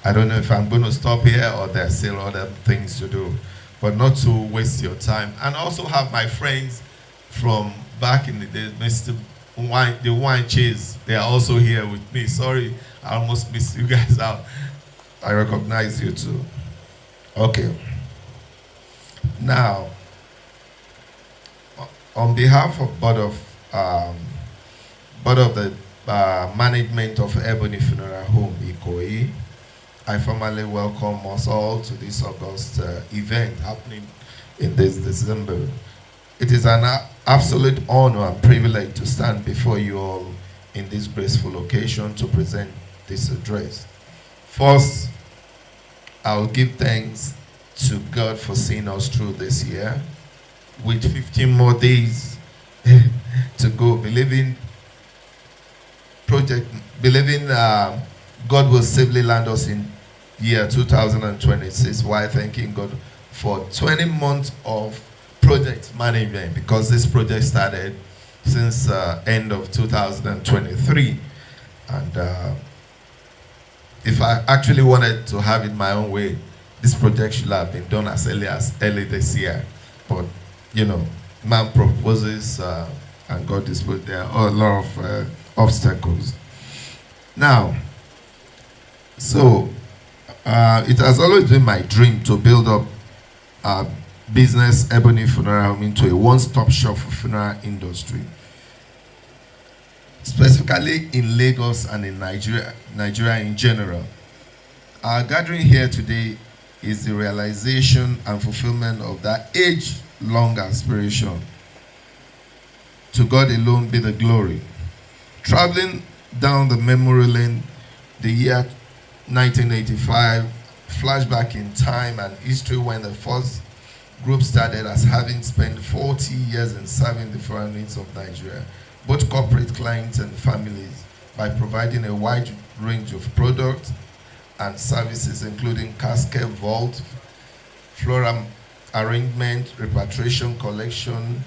I don't know if I'm going to stop here or there's still other things to do, but not to waste your time. And also have my friends from back in the day, Mr. The Wine Chase. They are also here with me. Sorry, I almost missed you guys out. I recognize you too. Okay. Now, on behalf of Board of board of the management of Ebony Funeral Home, Ikoyi. I formally welcome us all to this August event happening in this December. It is an absolute honor and privilege to stand before you all in this graceful occasion to present this address. First, I'll give thanks to God for seeing us through this year with 15 more days to go, believing God will safely land us in year 2026 while thanking God for 20 months of project management, because this project started since end of 2023, and if I actually wanted to have it my own way, this project should have been done as early this year. But you know, man proposes and God disposes. There are a lot of obstacles. Now, so it has always been my dream to build up a business, Ebony Funeral Home, into a one-stop shop for funeral industry, specifically in Lagos and in Nigeria in general. Our gathering here today is the realization and fulfillment of that age-long aspiration. To God alone be the glory. Traveling down the memory lane, the year 1985, flashback in time and history when the first group started, as having spent 40 years in serving the funeral needs of Nigeria, both corporate clients and families, by providing a wide range of products and services, including casket, vault, floral arrangement, repatriation, collection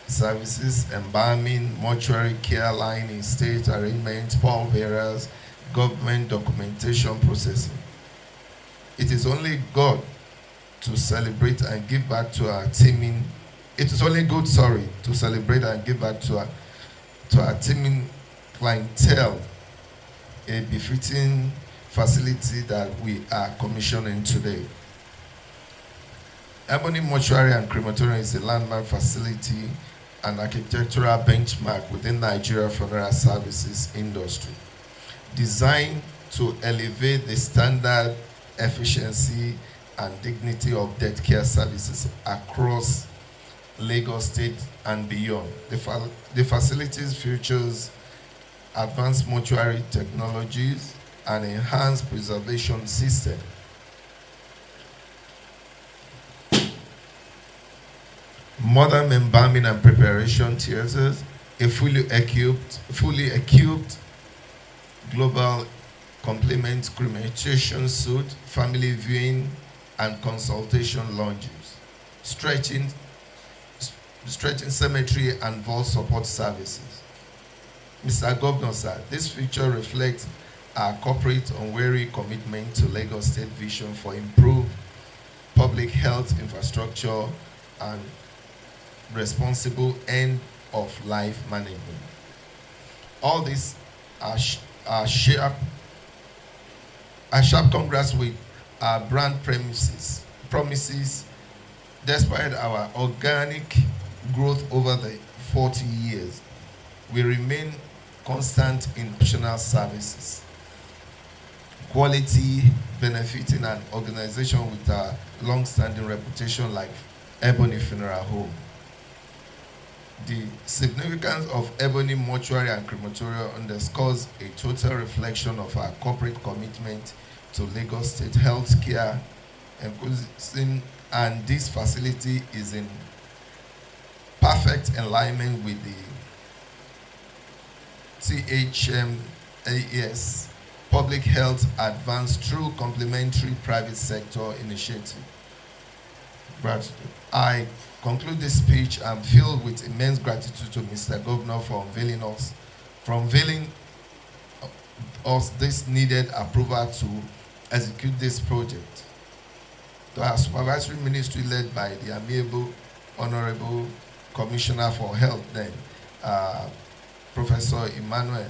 services, embalming, mortuary care, line in state arrangement, pallbearers, government documentation processing. It is only God to celebrate and give back to our teaming. It is only good, to celebrate and give back to our teaming clientele a befitting facility that we are commissioning today. Ebony Mortuary and Crematorium is a landmark facility and architectural benchmark within Nigeria funeral services industry, designed to elevate the standard, efficiency, and dignity of death care services across Lagos State and beyond. The facilities features advanced mortuary technologies and enhanced preservation system. Modern embalming and preparation theaters, a fully equipped global complement cremation suite, family viewing and consultation lounges, stretching cemetery and vault support services. Mr. Governor, sir, this feature reflects our corporate unwavering commitment to Lagos State vision for improved public health infrastructure and responsible end-of-life management. All these are sharp contrast with our brand promises. Despite our organic growth over the 40 years, we remain constant in optional services, quality, benefiting an organization with a long-standing reputation like Ebony Funeral Home. The significance of Ebony Mortuary and Crematorium underscores a total reflection of our corporate commitment to Lagos State healthcare, and this facility is in perfect alignment with the CHMAS Public Health Advanced Through Complementary Private Sector Initiative. But I conclude this speech. I'm filled with immense gratitude to Mr. Governor for unveiling us this needed approval to execute this project. To our supervisory ministry led by the amiable, honorable Commissioner for Health then, Professor Emmanuel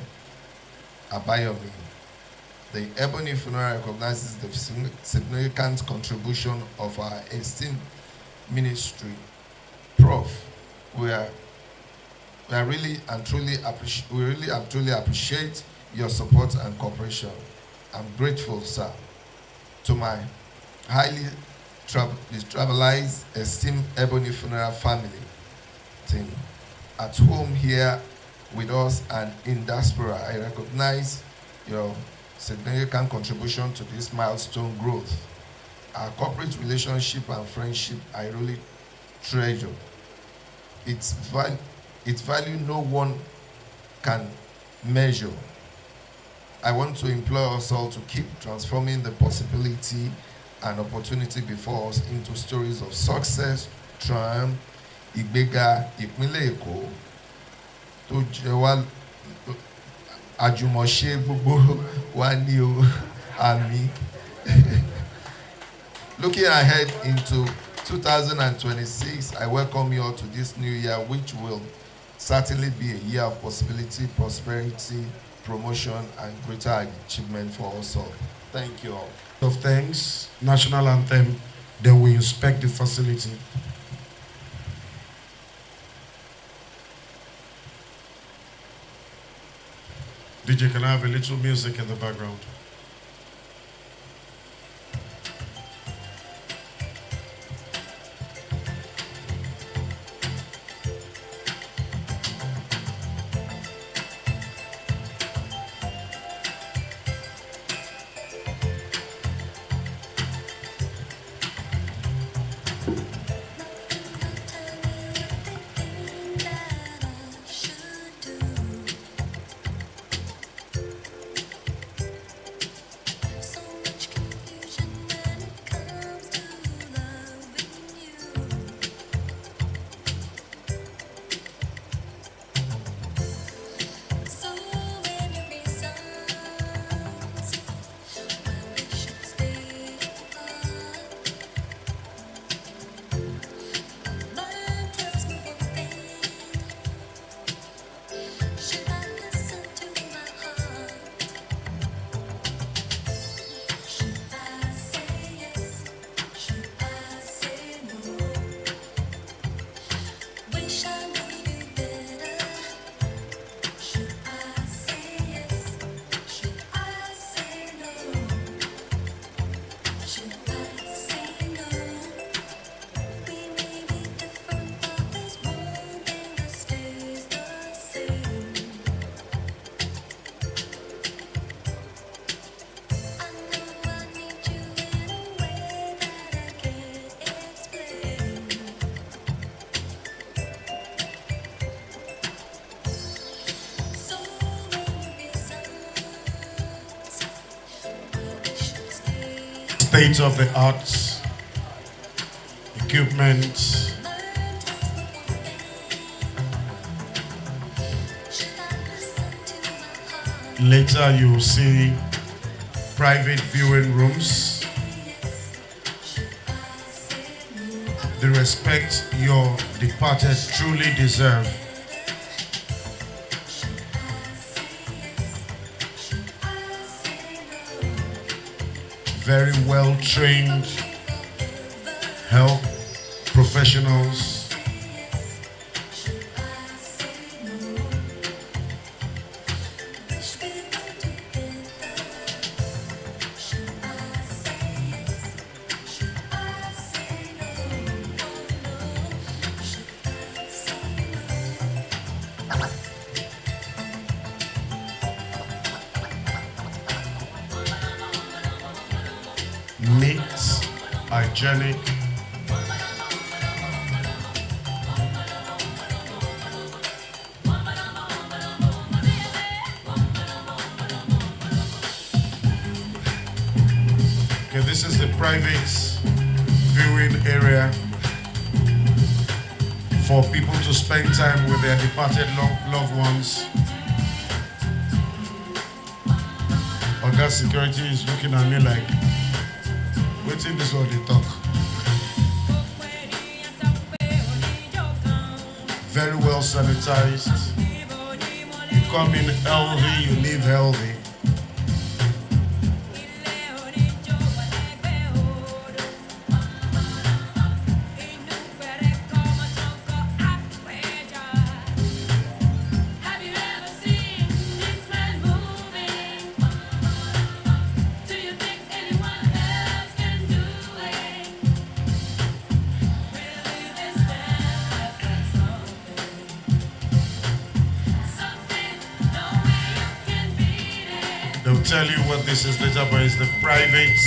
Abayomi. The Ebony Funeral recognizes the significant contribution of our esteemed ministry. Prof, we are We really and truly appreciate your support and cooperation. I'm grateful, sir, to my highly travelized, esteemed Ebony Funeral family team at home here with us and in diaspora. I recognize your significant contribution to this milestone growth. Our corporate relationship and friendship I really treasure. Its value no one can measure. I want to implore us all to keep transforming the possibility and opportunity before us into stories of success, triumph, ìgbéga ìpínlẹ̀ Èkó tó jẹ́ wá àjùmọ̀ṣe gbogbo wa ní o àmì. Looking ahead into 2026, I welcome you all to this new year, which will certainly be a year of possibility, prosperity, promotion, and greater achievement for us all. Thank you all.
Of thanks, national anthem, then we inspect the facility. DJ, can I have a little music in the background? State-of-the-art equipment, later you'll see private viewing rooms. The respect your departed truly deserve. Very well-trained health professionals. Neat, hygienic, okay, this is the private viewing area for people to spend time with their departed loved ones. Oga Security is looking at me like, waiting this all they talk. Very well sanitized. You come in healthy, you leave healthy. to tell you what this is later, but it's the private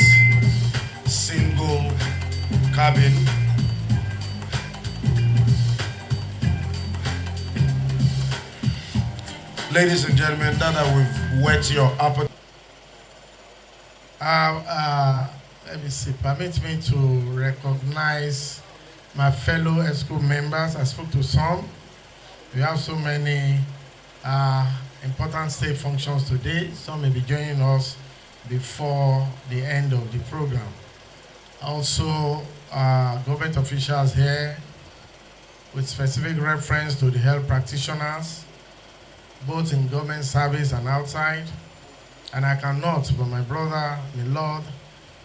single cabin. Ladies and gentlemen, now that we've whet your appetite.
Let me see, permit me to recognize my fellow ESCO members. I spoke to some. We have so many important state functions today. Some may be joining us before the end of the program. Also, government officials here with specific reference to the health practitioners, both in government service and outside. And I cannot, but my brother, my Lord,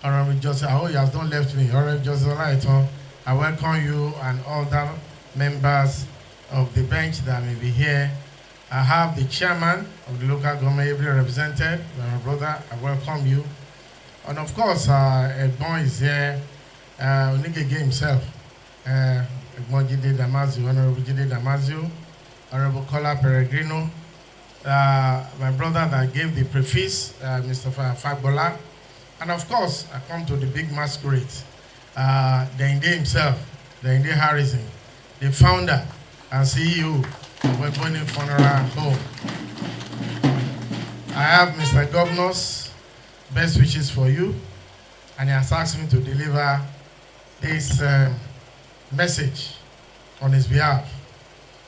Honorable Joseph, he has not left me. Honorable Joseph Lighton, I welcome you and other members of the bench that may be here. I have the chairman of the local government ably represented, my brother, I welcome you. And of course, Egbon is here, Onigege himself, Egbon Jide Damasio, Honorable Jide Damasio, Honorable Kola Peregrino, my brother that gave the preface, Mr. Fagbola, and of course, I come to the big masquerade, Dende himself, Dende Harrison, the founder and CEO of Weboni Funeral Home. I have Mr. Governor's best wishes for you, and he has asked me to deliver this message on his behalf.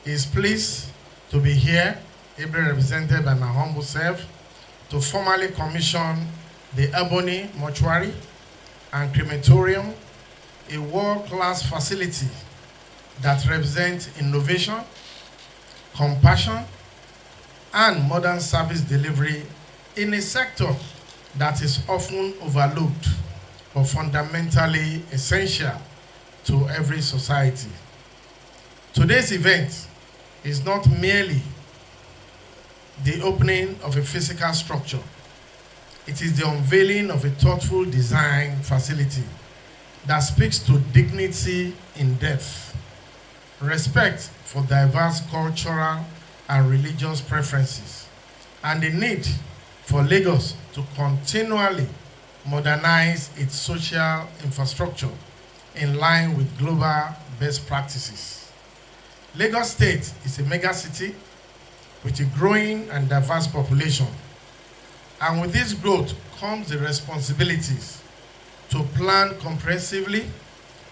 He is pleased to be here, ably represented by my humble self, to formally commission the Ebony Mortuary and Crematorium, a world-class facility that represents innovation, compassion, and modern service delivery in a sector that is often overlooked but fundamentally essential to every society. Today's event is not merely the opening of a physical structure. It is the unveiling of a thoughtful design facility that speaks to dignity in death, respect for diverse cultural and religious preferences, and the need for Lagos to continually modernize its social infrastructure in line with global best practices. Lagos State is a mega city with a growing and diverse population. And with this growth comes the responsibilities to plan comprehensively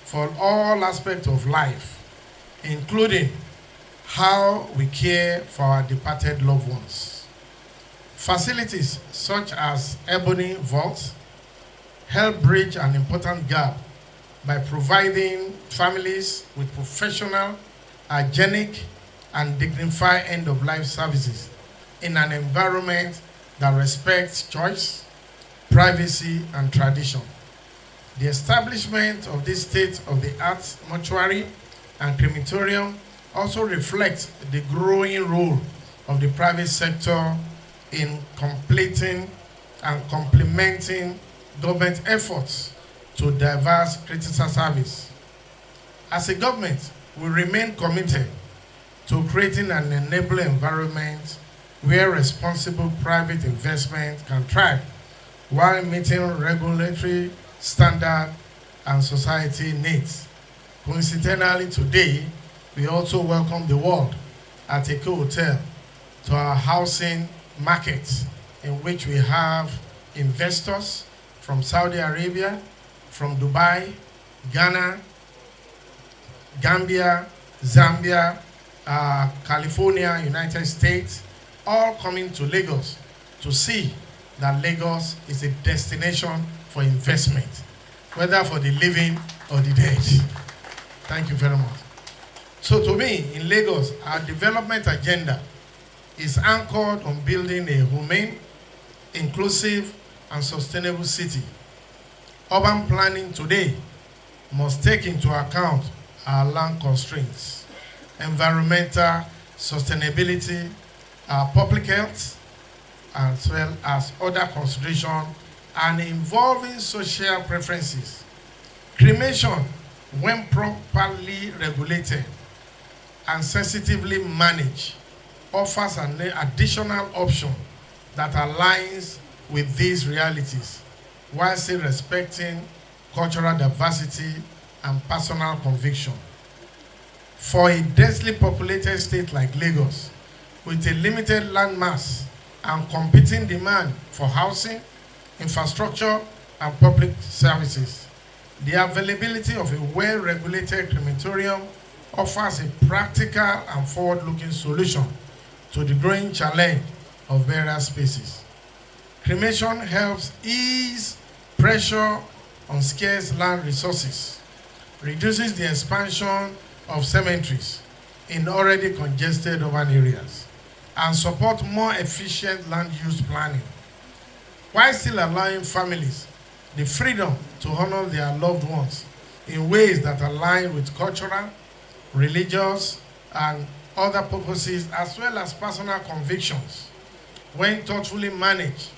for all aspects of life, including how we care for our departed loved ones. Facilities such as Ebony Vault help bridge an important gap by providing families with professional, hygienic, and dignified end-of-life services in an environment that respects choice, privacy, and tradition. The establishment of this state-of-the-art mortuary and crematorium also reflects the growing role of the private sector in completing and complementing government efforts to diverse critical service. As a government, we remain committed to creating an enabling environment where responsible private investment can thrive while meeting regulatory standards and society needs. Coincidentally, today, we also welcome the world at Eko Hotel to our housing market, in which we have investors from Saudi Arabia, from Dubai, Ghana, Gambia, Zambia, California, United States, all coming to Lagos to see that Lagos is a destination for investment, whether for the living or the dead. Thank you very much. So to me, in Lagos, our development agenda is anchored on building a humane, inclusive, and sustainable city. Urban planning today must take into account our land constraints, environmental sustainability, our public health, as well as other considerations, and involving social preferences. Cremation, when properly regulated and sensitively managed, offers an additional option that aligns with these realities while still respecting cultural diversity and personal conviction. For a densely populated state like Lagos, with a limited land mass and competing demand for housing, infrastructure, and public services, the availability of a well-regulated crematorium offers a practical and forward-looking solution to the growing challenge of burial spaces. Cremation helps ease pressure on scarce land resources, reduces the expansion of cemeteries in already congested urban areas, and support more efficient land use planning, while still allowing families the freedom to honor their loved ones in ways that align with cultural, religious, and other purposes, as well as personal convictions. When thoughtfully managed,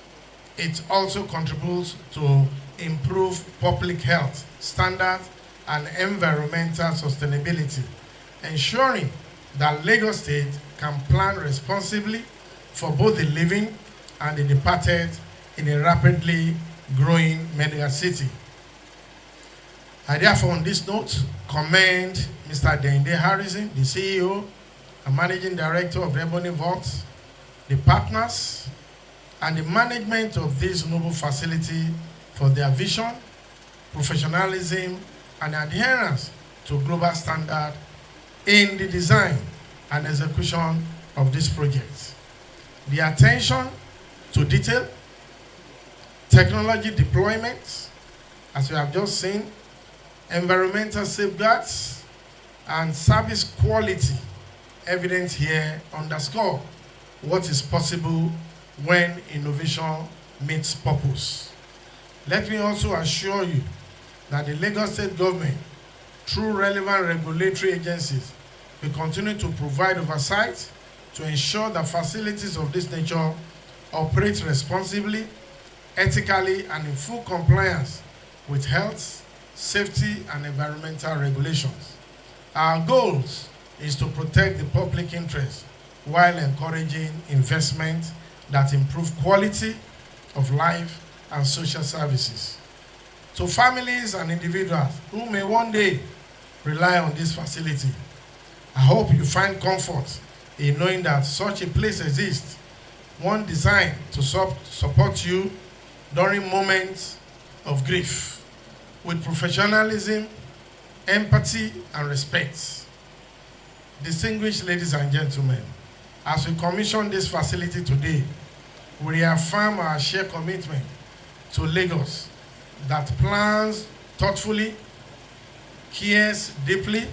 it also contributes to improve public health standards and environmental sustainability, ensuring that Lagos State can plan responsibly for both the living and the departed in a rapidly growing mega city. I therefore, on this note, commend Mr. Dende Harrison, the CEO and Managing Director of Ebony Vault, the partners, and the management of this noble facility for their vision, professionalism, and adherence to global standard in the design and execution of this project. The attention to detail, technology deployment, as we have just seen, environmental safeguards, and service quality evident here underscore what is possible when innovation meets purpose. Let me also assure you that the Lagos State government, through relevant regulatory agencies, will continue to provide oversight to ensure that facilities of this nature operate responsibly, ethically, and in full compliance with health, safety, and environmental regulations. Our goals is to protect the public interest while encouraging investment that improve quality of life and social services. To families and individuals who may one day rely on this facility, I hope you find comfort in knowing that such a place exists, one designed to support you during moments of grief with professionalism, empathy, and respect. Distinguished ladies and gentlemen, as we commission this facility today, we reaffirm our shared commitment to Lagos that plans thoughtfully, cares deeply,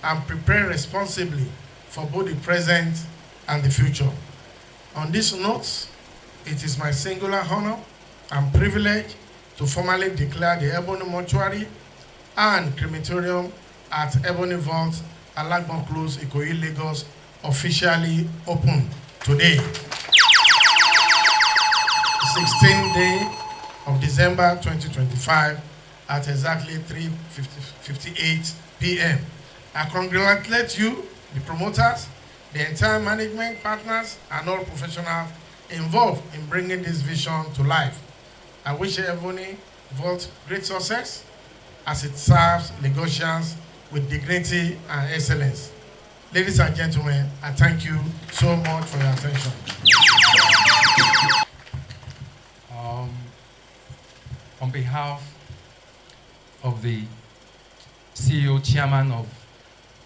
and prepares responsibly for both the present and the future. On this note, it is my singular honor and privilege to formally declare the Ebony Mortuary and Crematorium at Ebony Vault, Alagbon Close, Ikoyi, Lagos, officially open today, 16th day of December 2025 at exactly 3:58 p.m. I congratulate you, the promoters, the entire management, partners, and all professionals involved in bringing this vision to life. I wish Ebony Vault great success as it serves Lagosians with dignity and excellence. Ladies and gentlemen, I thank you so much for your attention.
On behalf of the CEO, Chairman of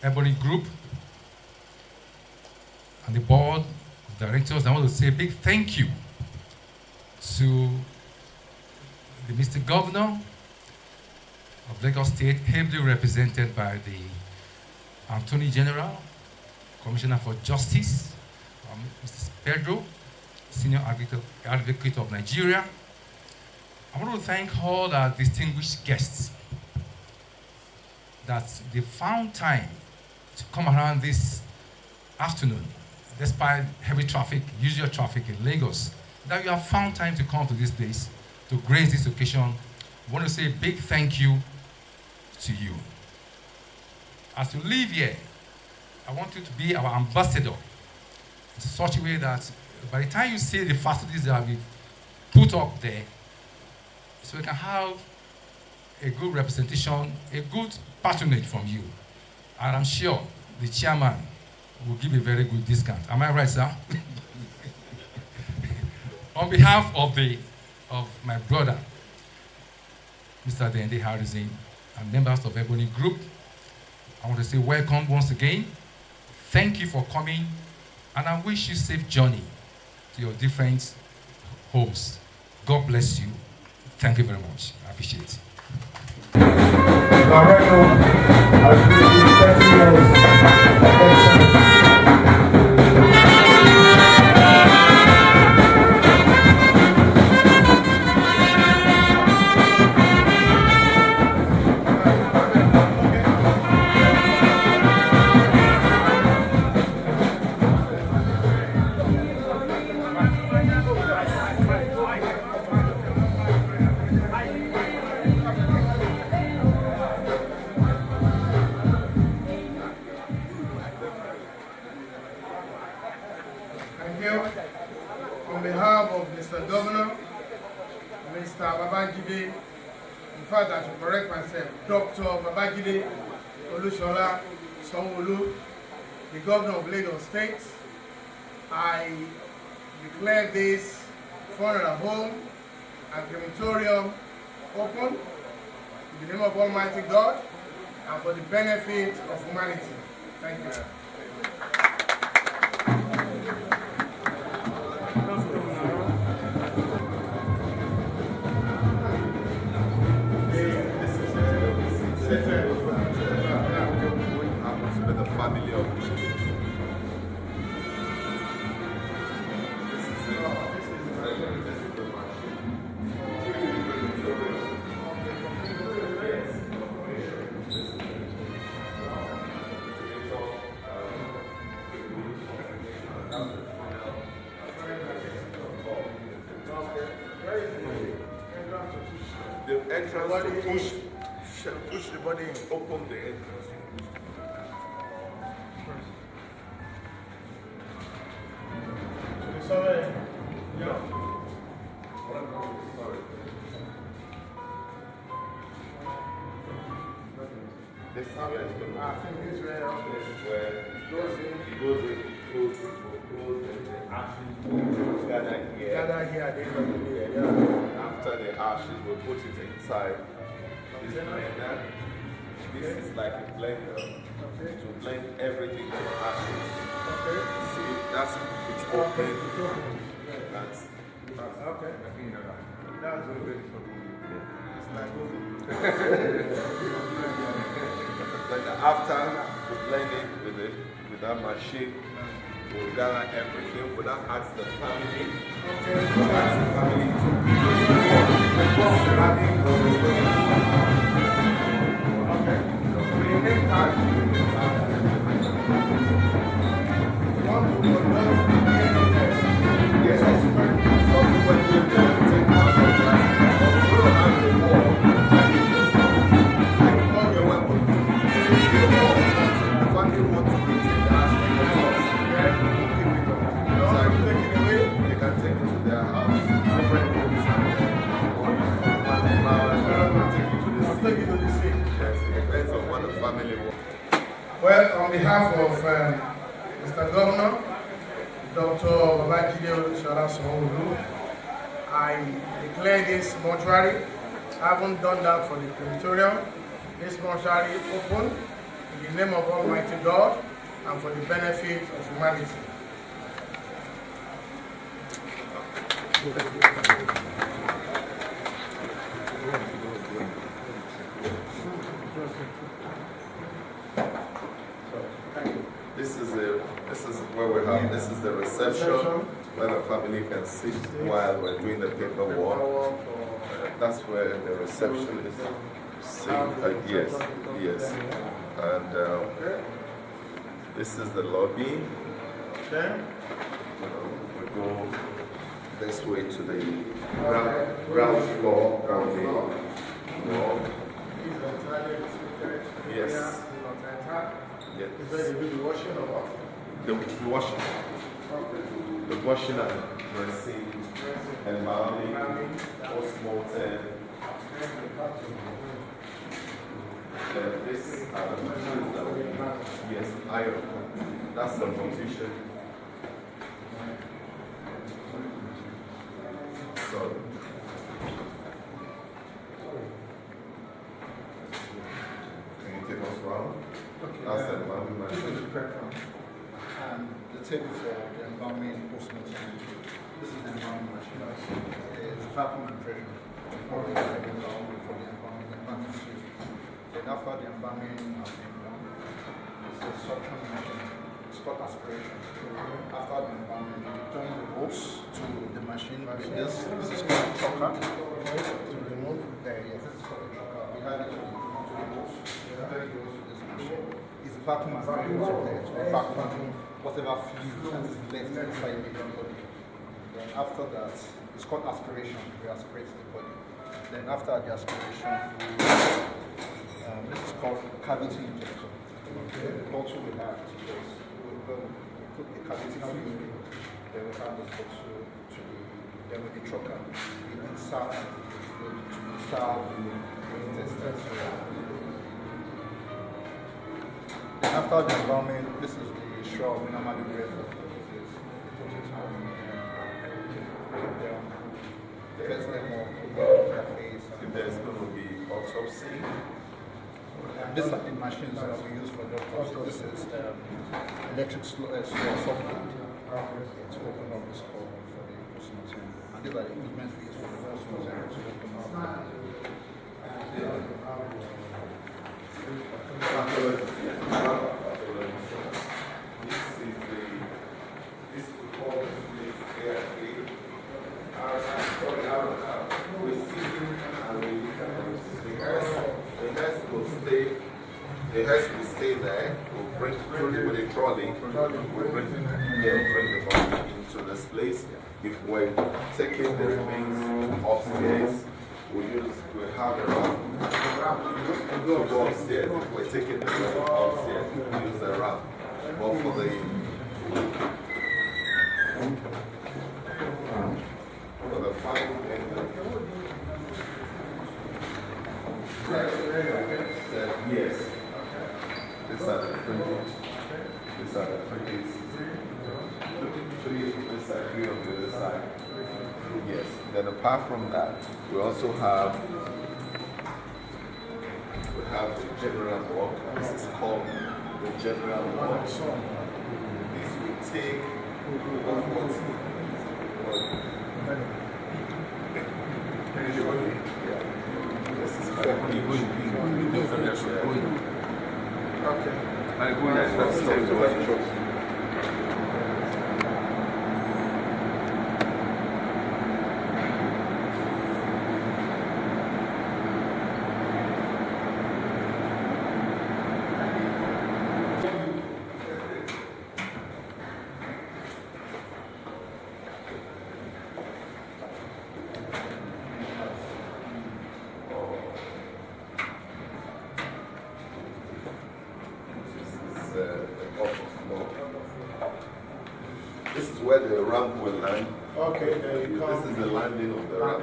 Ebony Group, and the Board of Directors, I want to say a big thank you to the Mr. Governor of Lagos State, ably represented by the Attorney General, Commissioner for Justice, Mr. Pedro, Senior Advocate of Nigeria. I want to thank all our distinguished guests that they found time to come around this afternoon, despite heavy traffic, usual traffic in Lagos, that you have found time to come to this place to grace this occasion. I want to say a big thank you to you. As you leave here, I want you to be our ambassador in such a way that by the time you see the facilities that we've put put up there so we can have a good representation, a good patronage from you. And I'm sure the chairman will give a very good discount. Am I right, sir? On behalf of my brother, Mr. Dende Harrison, and members of Ebony Group, I want to say welcome once again. Thank you for coming, and I wish you safe journey to your different homes. God bless you. Thank you very much. I appreciate it.
On behalf of Mr. Governor, Mr. Babajide, in fact I should correct myself, Dr. Babajide Olushola Sanwo-Olu, the Governor of Lagos State, I declare this funeral home and crematorium open in the name of Almighty God and for the benefit of humanity. Thank you.
Family of the entrance to push the body and open the entrance.
Sorry.
Yeah. This is where it's going.
I think this way.
This is where it goes in, goes in, the ashes gather here.
Gather here at the end of the day. Yeah.
After the ashes, we'll put it inside this blender. This is like a blender to blend everything to ashes.
Okay.
See, that's it's open. That's
okay. That's good. It's like
then after we blend it with that machine, we'll gather everything. We'll now ask the family.
okay.
We'll ask the family
Well, on behalf of Mr. Governor, Dr. Babajide Olushola Sanwo-Olu, I declare this mortuary. I haven't done that for the crematorium. This mortuary open in the name of Almighty God and for the benefit of humanity.
This is where we have. This is the reception where the family can sit while we're doing the paperwork. That's where the reception is. Yes. And this is the lobby.
Okay.
We go this way to the ground floor. Yes. Yes.
Is that you do the washing or what?
The washing.
Okay.
The washing and dressing. embalming, post-mortem. This are the machines that we yes, iron. That's the position. So can you take us around? Okay. That's the embalming machine.
This is the prep room. And the table for the embalming post-mortem. This is the embalming machine. It's vacuum and pressure. For the embalming suit. Then after the embalming has been done, it's a suction machine. It's called aspiration. After the embalming, you join the hose to the machine. This is called a choker. To remove the yes, this is called a choker. We have it to the hose. This machine. It's a vacuum and pressure to vacuum whatever fluid that is left inside the body. Then after that, it's called aspiration. We aspirate the body. Then after the aspiration, this is called cavity injection. The bottle we have is just, we put the cavity fluid, then we have the bottle to then with the choker. We insert the fluid to insert the intestines. Then after the embalming, this is the straw we normally wear for this. Put it on first them more their face.
If there's going to be autopsy,
These are the machines that we use for the autopsy. This is electric slow software to open up the skull for the postmortem. And these are the equipment we use for the postmortem to open up.
the hearse will stay there. We'll bring through with a trolley. We'll bring the body into this place. If we're taking the remains upstairs, we'll have a ramp to go upstairs. If we're taking the remains upstairs, we'll use the ramp. But for the final yes. These are the fridges. These are the fridges. Three on this side, three on the other side. Yes. Then apart from that, we also have the general walk. This is called the general walk. This will take this is 4 people. This is where the ramp will land.
Okay, there you come.
This is the landing of the ramp.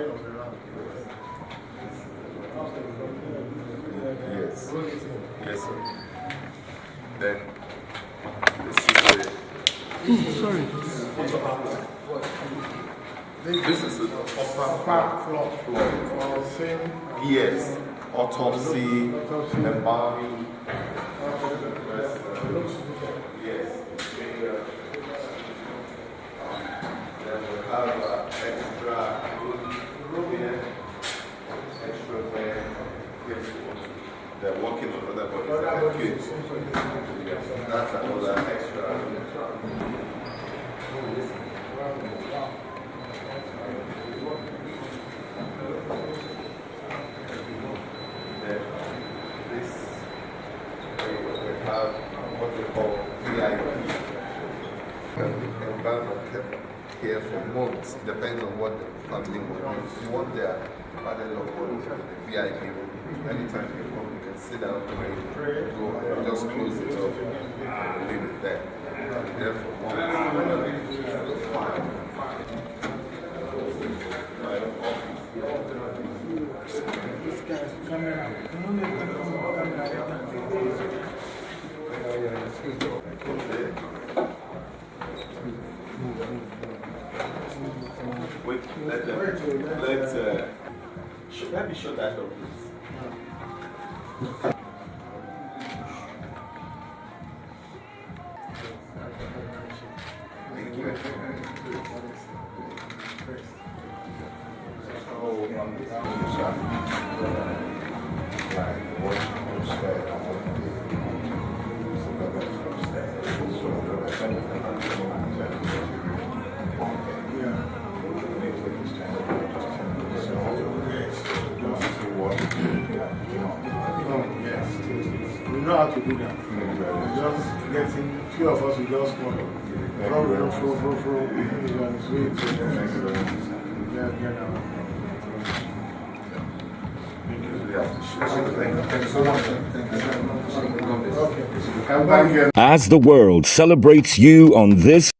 Yes. Yes, sir. Then, this is this is the upper floor. Yes. Autopsy, embalming. Yes. Then we have extra room here, extra bed. They're working on other bodies. That's another extra. Then this, we have what we call VIP. Here for months, depends on what the family wants. If you want their father-in-law body in the VIP room, anytime you come, you can sit down, pray, go and just close it up and leave it there. And there for months. Wait, let me show that up, please.
We know how to do that. Just getting few of us will just go
As the world celebrates you on this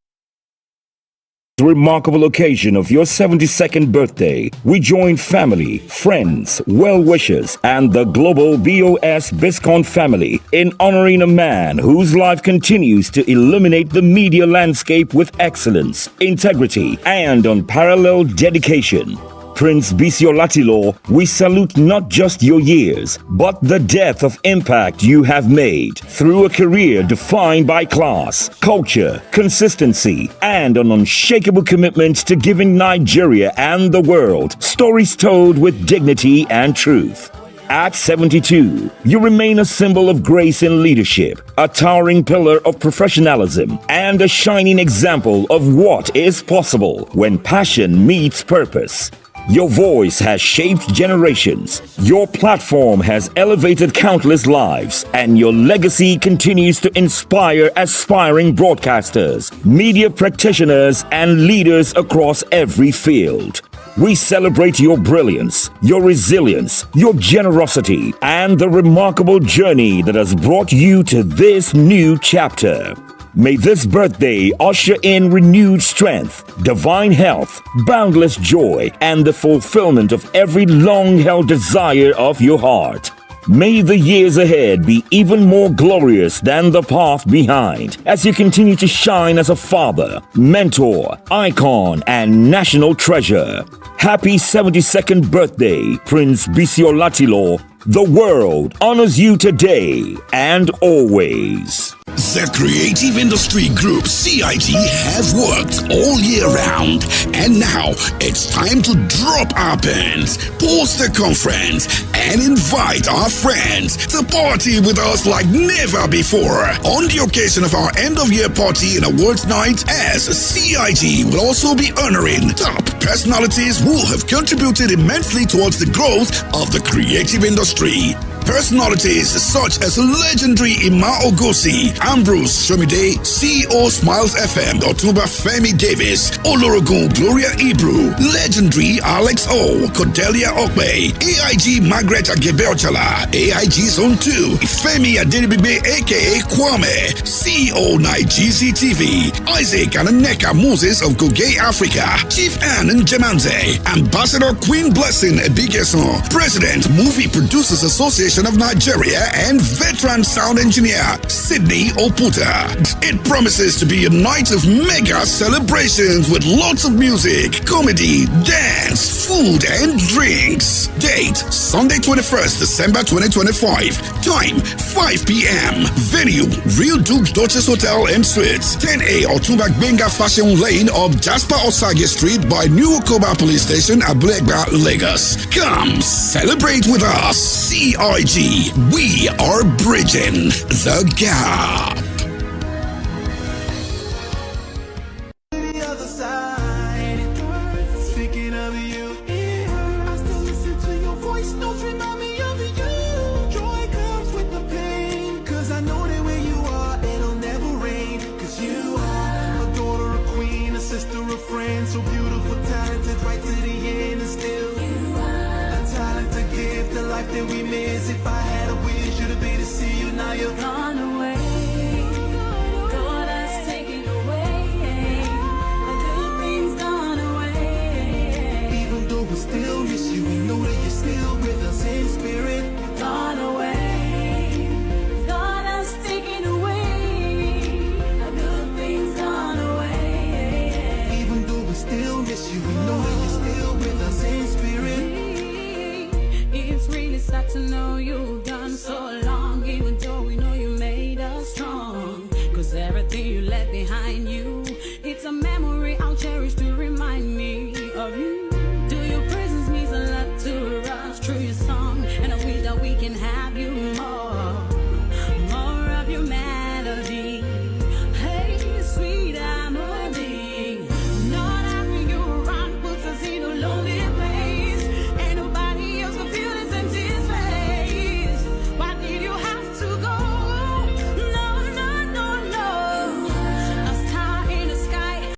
remarkable occasion of your 72nd birthday, we join family, friends, well-wishers, and the global BOS Biscon family in honoring a man whose life continues to illuminate the media landscape with excellence, integrity, and unparalleled dedication. Prince Biscon, we salute not just your years, but the depth of impact you have made through a career defined by class, culture, consistency, and an unshakable commitment to giving Nigeria and the world stories told with dignity and truth. At 72, you remain a symbol of grace in leadership, a towering pillar of professionalism, and a shining example of what is possible when passion meets purpose. Your voice has shaped generations, your platform has elevated countless lives, and your legacy continues to inspire aspiring broadcasters, media practitioners, and leaders across every field. We celebrate your brilliance, your resilience, your generosity, and the remarkable journey that has brought you to this new chapter. May this birthday usher in renewed strength, divine health, boundless joy, and the fulfillment of every long-held desire of your heart. May the years ahead be even more glorious than the path behind, as you continue to shine as a father, mentor, icon, and national treasure. Happy 72nd birthday, Prince Biscon. The world honors you today and always.
The Creative Industry Group CIG has worked all year round, and now it's time to drop our pens, post a conference, and invite our friends to party with us like never before. On the occasion of our end-of-year party and awards night, as CIG will also be honoring top personalities who have contributed immensely towards the growth of the creative industry. Personalities such as legendary Ima Ogosi, Ambrose Shomide, CEO Smiles FM, Otumba Femi Davis, Olorogun Gloria Ibru, legendary Alex O, Cordelia Okpe, AIG Margaret Agebeochala, AIG Zone 2, Femi Adenibibe aka Kwame, CEO Nigeria TV, Isaac Ananeka Moses of Goge Africa, Chief Ann Njemanze, Ambassador Queen Blessing Ebigeson, President Movie Producers Association of Nigeria, and veteran sound engineer Sydney Oputa. It promises to be a night of mega celebrations with lots of music, comedy, dance, food, and drinks. Date Sunday 21st December 2025. Time 5 p.m. Venue Real Duke Duchess Hotel and Suites, 10A Otumba Benga Fashion Lane of Jasper Osage Street by New Okoba Police Station, Abulegba, Lagos. Come celebrate with us. CIG. We are bridging the gap.
So beautiful, talented, right to the end, and still a talent to give the life that we miss. If I had a wish, you'd be to see you. Now you're gone away. God has taken away. A good thing's gone away. Even though we're
sad to know you've done so long, even though we know you made us strong. Cause everything you left behind you, it's a memory I'll cherish to remind me of you. Do your presence means a lot to us through your song, and I wish that we can have you more of your melody. Hey, sweet melody. Not having you around puts us in a lonely place. Ain't nobody else can feel this empty space. Why did you have to go? No, no, no, no. A star in the sky.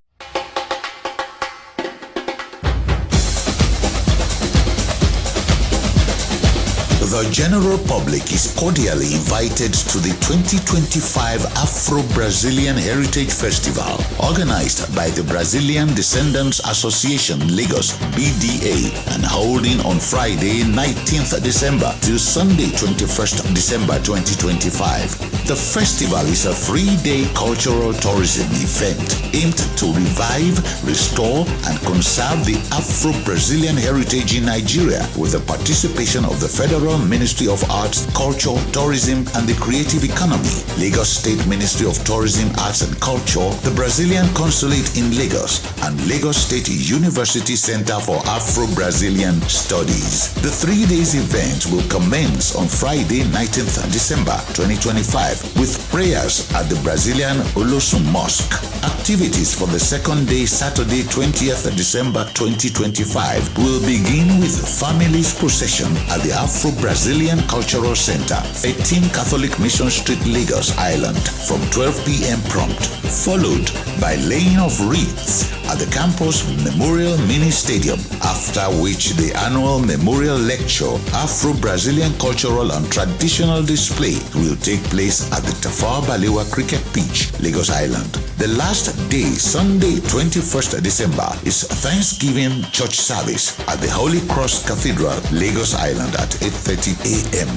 The general public is cordially invited to the 2025 Afro-Brazilian Heritage Festival, organized by the Brazilian Descendants Association Lagos BDA, and holding on Friday 19th December to Sunday 21st December 2025. The festival is a three-day cultural tourism event aimed to revive, restore, and conserve the Afro-Brazilian heritage in Nigeria, with the participation of the Federal Ministry of Arts, Culture, Tourism, and the Creative Economy, Lagos State Ministry of Tourism, Arts and Culture, the Brazilian Consulate in Lagos, and Lagos State University Center for Afro-Brazilian Studies. The 3 days event will commence on Friday, 19th December 2025, with prayers at the Brazilian Olosun Mosque. Activities for the second day, Saturday, 20th December 2025, will begin with families procession at the Afro-Brazilian Cultural Center, 18 Catholic Mission Street, Lagos Island, from 12 p.m. prompt, followed by laying of wreaths at the campus Memorial Mini Stadium, after which the annual memorial lecture, Afro-Brazilian Cultural and Traditional Display, will take place at the Tafawa Balewa Cricket Pitch, Lagos Island. The last day, Sunday 21st December, is Thanksgiving Church Service at the Holy Cross Cathedral, Lagos Island at 8:30 a.m.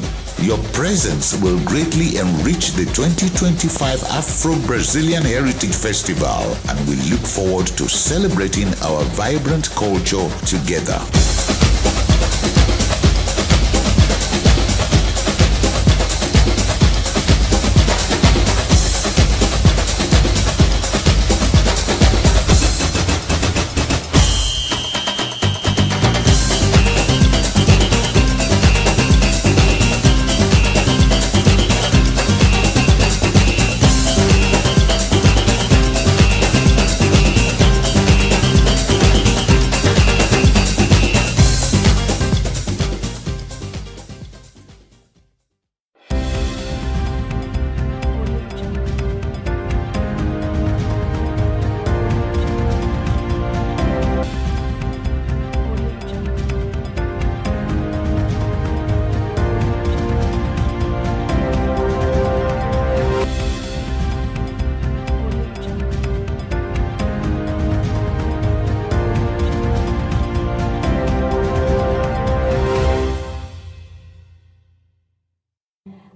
Your presence will greatly enrich the 2025 Afro-Brazilian Heritage Festival, and we look forward to celebrating our vibrant culture together.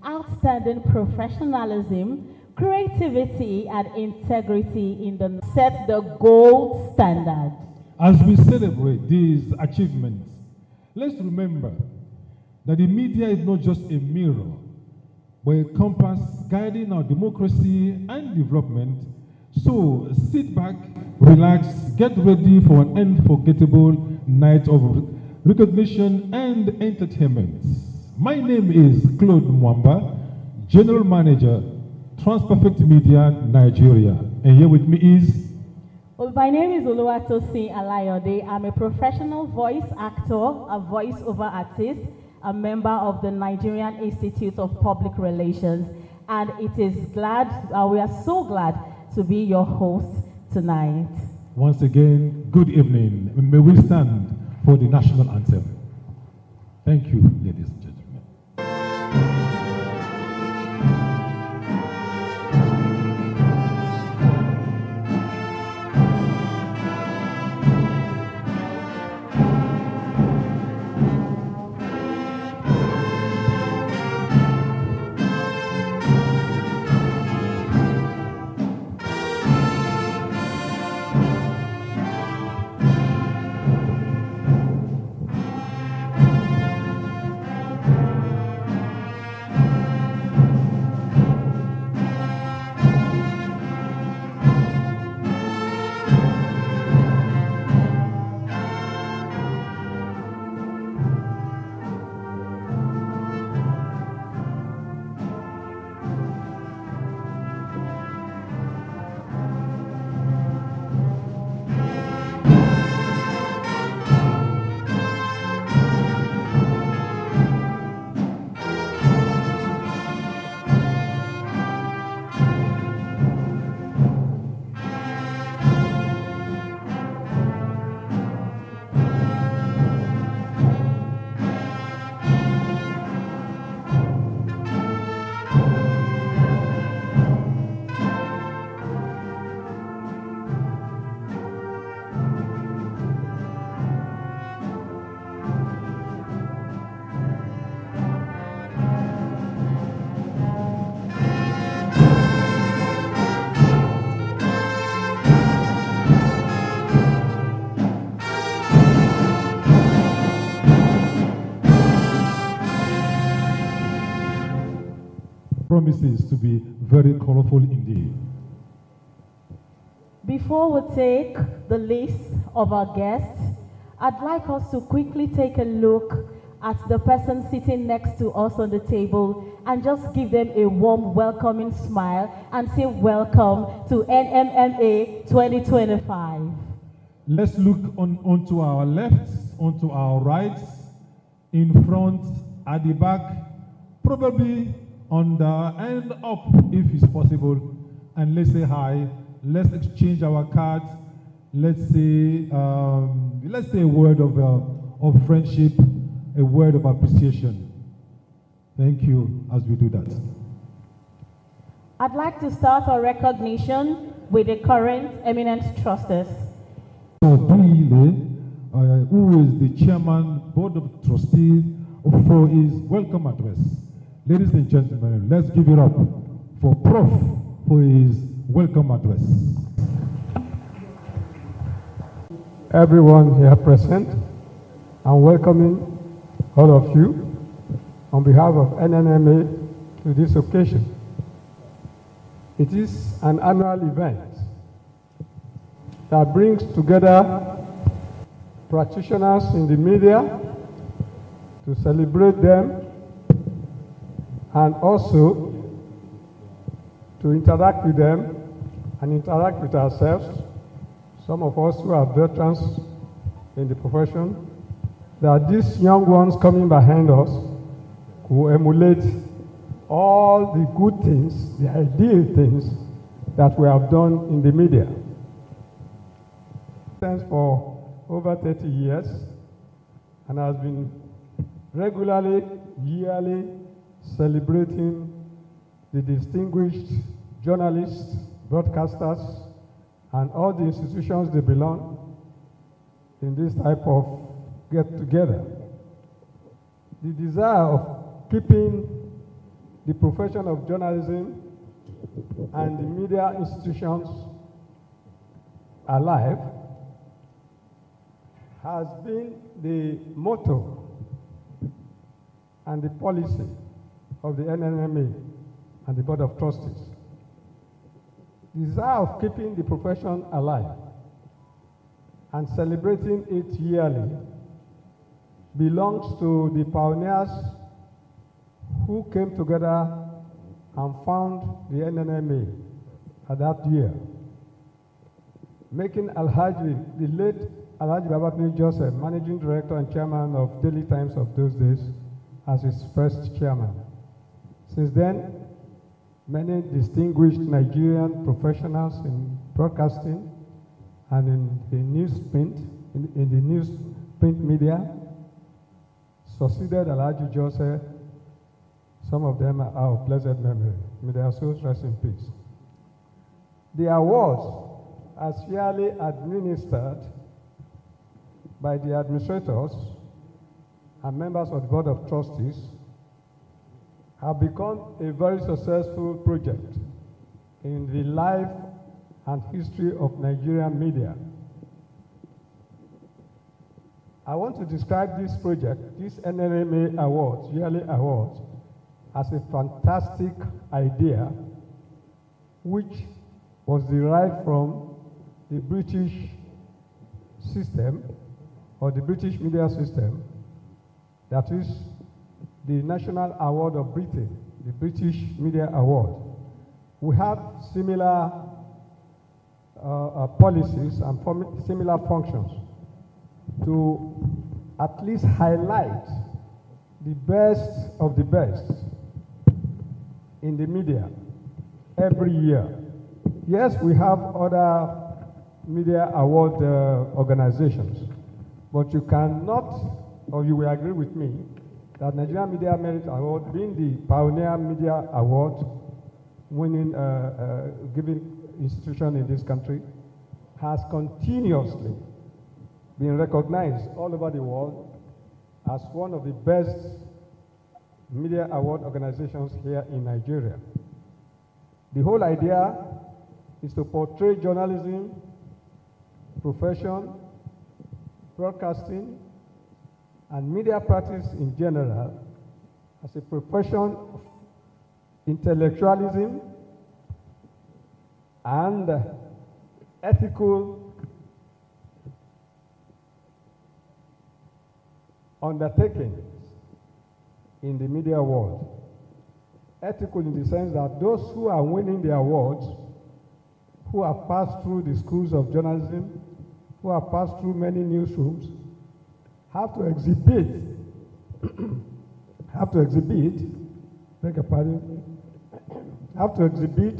Outstanding professionalism, creativity, and integrity in the set the gold standard.
As we celebrate these achievements, let's remember that the media is not just a mirror, but a compass guiding our democracy and development. So sit back, relax, get ready for an unforgettable night of recognition and entertainment. My name is Claude Mwamba, General Manager, Transperfect Media, Nigeria. And here with me is...
Well, my name is Oluwatosin Alayode. I'm a professional voice actor, a voice-over artist, a member of the Nigerian Institute of Public Relations. And we are so glad to be your host tonight.
Once again, good evening. May we stand for the national anthem. Thank you, ladies and gentlemen. promises to be very colorful indeed.
Before we take the list of our guests, I'd like us to quickly take a look at the person sitting next to us on the table and just give them a warm welcoming smile and say welcome to NMMA 2025.
Let's look onto our left, onto our right, in front, at the back, probably on the end up if it's possible, and let's say hi. Let's exchange our cards. Let's say a word of friendship, a word of appreciation. Thank you as we do that.
I'd like to start our recognition with the current eminent trusters.
Who is the chairman, board of trustees, for his welcome address. Ladies and gentlemen, let's give it up for Prof for his welcome address.
Everyone here present, I'm welcoming all of you on behalf of NNMA to this occasion. It is an annual event that brings together practitioners in the media to celebrate them and also to interact with them and interact with ourselves, some of us who are veterans in the profession, that these young ones coming behind us will emulate all the good things, the ideal things that we have done in the media. Since for over 30 years and has been regularly, yearly celebrating the distinguished journalists, broadcasters, and all the institutions they belong in this type of get-together. The desire of keeping the profession of journalism and the media institutions alive has been the motto and the policy of the NNMA and the Board of Trustees. The desire of keeping the profession alive and celebrating it yearly belongs to the pioneers who came together and found the NNMA at that year, making Alhaji, the late Alhaji Babatunde Joseph, Managing Director and Chairman of Daily Times of those days, as his first chairman. Since then, many distinguished Nigerian professionals in broadcasting and in the newsprint media succeeded Alhaji Joseph. Some of them are of blessed memory. May their souls rest in peace. The awards, as fairly administered by the administrators and members of the Board of Trustees, have become a very successful project in the life and history of Nigerian media. I want to describe this project, this NNMA Awards, yearly awards, as a fantastic idea which was derived from the British system or the British media system, that is the National Award of Britain, the British Media Award. We have similar policies and similar functions to at least highlight the best of the best in the media every year. Yes, we have other media award organizations, but you cannot, or you will agree with me, that Nigerian Media Merit Award, being the pioneer media award winning giving institution in this country, has continuously been recognized all over the world as one of the best media award organizations here in Nigeria. The whole idea is to portray journalism, profession, broadcasting, and media practice in general as a profession intellectualism, and ethical undertakings in the media world. Ethical in the sense that those who are winning the awards, who have passed through the schools of journalism, who have passed through many newsrooms, have to exhibit, beg your pardon, have to exhibit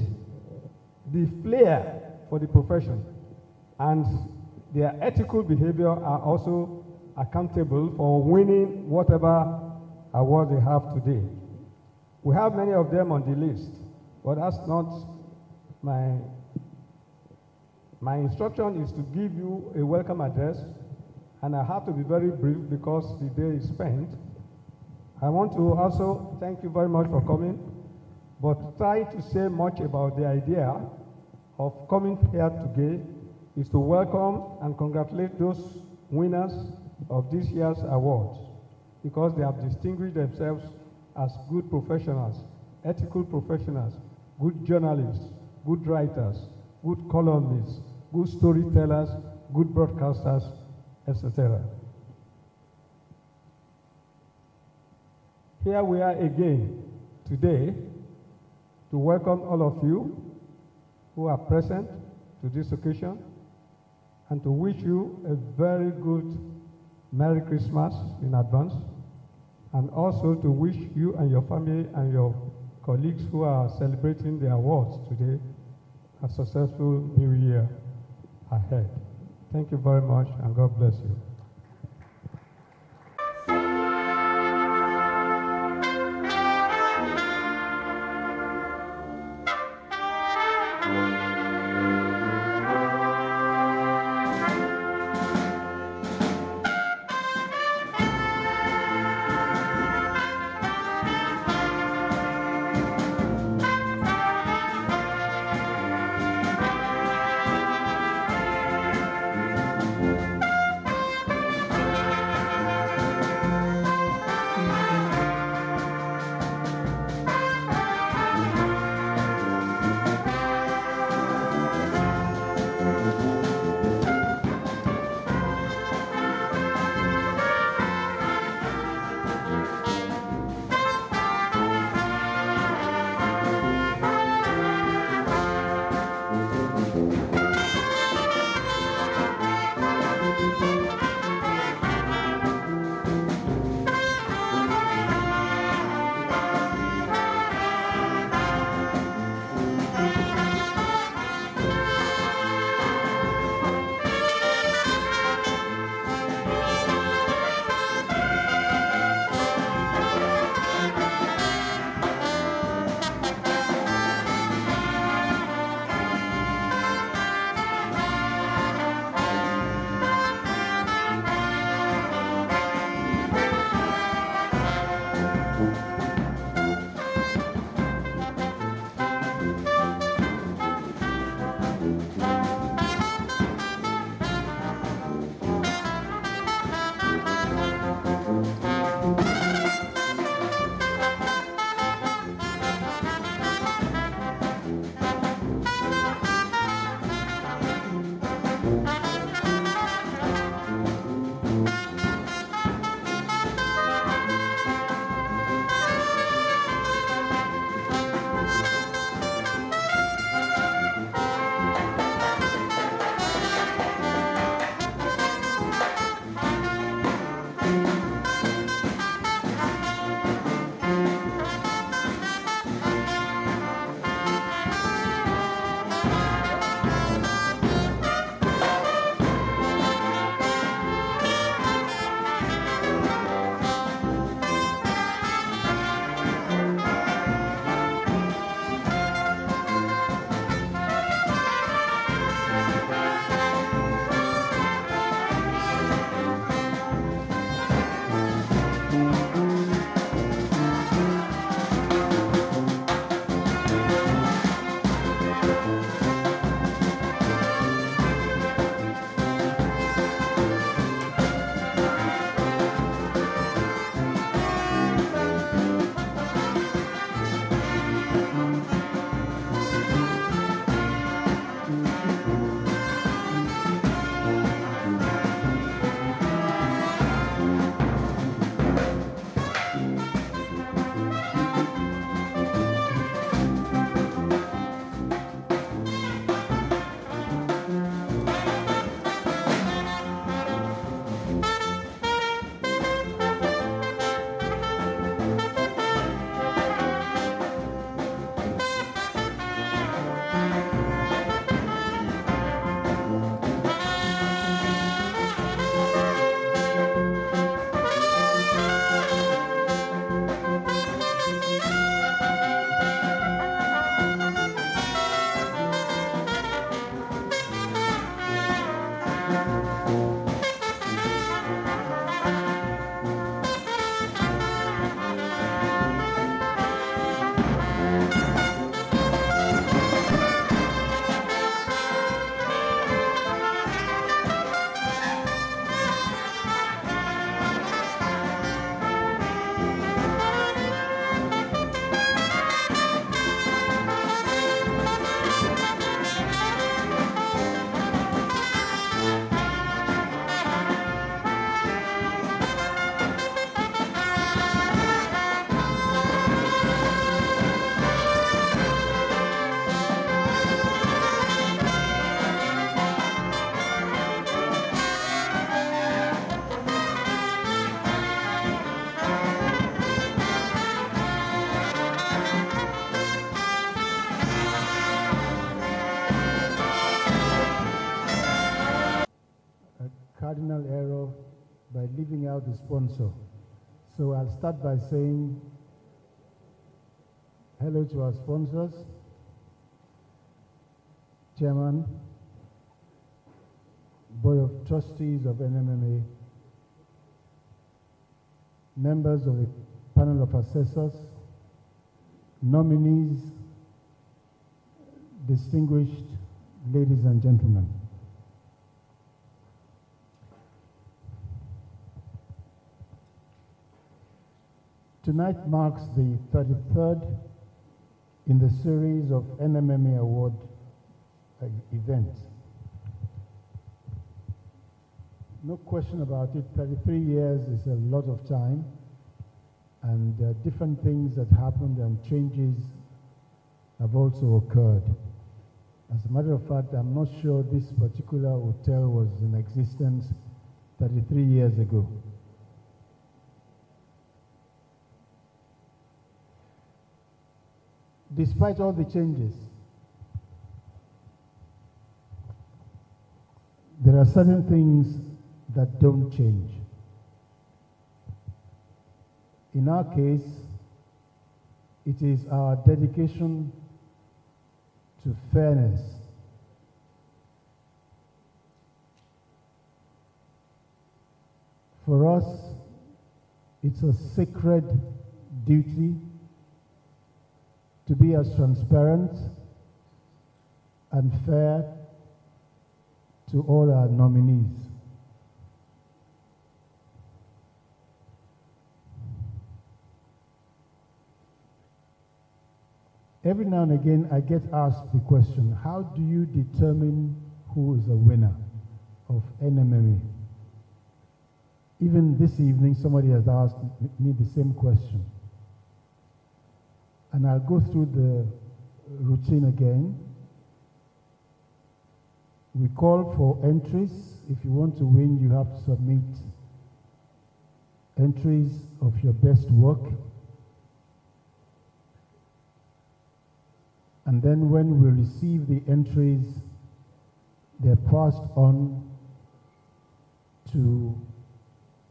the flair for the profession, and their ethical behavior are also accountable for winning whatever award they have today. We have many of them on the list, but that's not my instruction is to give you a welcome address, and I have to be very brief because the day is spent. I want to also thank you very much for coming, but try to say much about the idea of coming here today is to welcome and congratulate those winners of this year's awards, because they have distinguished themselves as good professionals, ethical professionals, good journalists, good writers, good columnists, good storytellers, good broadcasters, etc. Here we are again today to welcome all of you who are present to this occasion and to wish you a very good Merry Christmas in advance, and also to wish you and your family and your colleagues who are celebrating the awards today a successful new year ahead. Thank you very much, and God bless you.
by leaving out the sponsor. So I'll start by saying hello to our sponsors, Chairman, Board of Trustees of NMMA, members of the panel of assessors, nominees, distinguished ladies and gentlemen. Tonight marks the 33rd in the series of NMMA Award events. No question about it, 33 years is a lot of time, and different things that happened and changes have also occurred. As a matter of fact, I'm not sure this particular hotel was in existence 33 years ago. Despite all the changes, there are certain things that don't change. In our case, it is our dedication to fairness. For us, it's a sacred duty to be as transparent and fair to all our nominees. Every now and again, I get asked the question, how do you determine who is a winner of NMMA? Even this evening, somebody has asked me the same question. And I'll go through the routine again. We call for entries. If you want to win, you have to submit entries of your best work. And then when we receive the entries, they're passed on to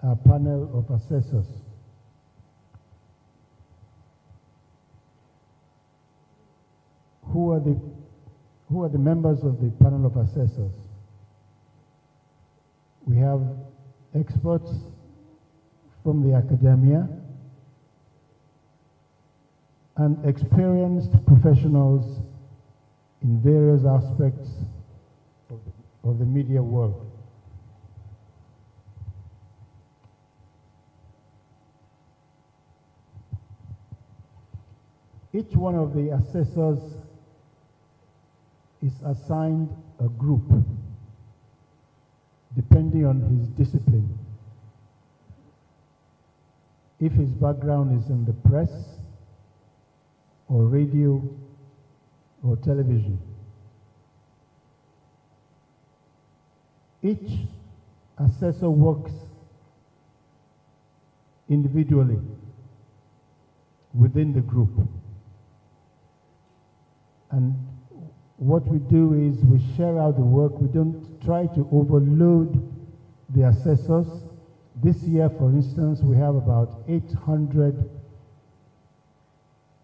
our panel of assessors. Who are the members of the panel of assessors? We have experts from the academia and experienced professionals in various aspects of the media world. Each one of the assessors is assigned a group depending on his discipline. If his background is in the press or radio or television. Each assessor works individually within the group. And what we do is we share out the work. We don't try to overload the assessors. This year, for instance, we have about 800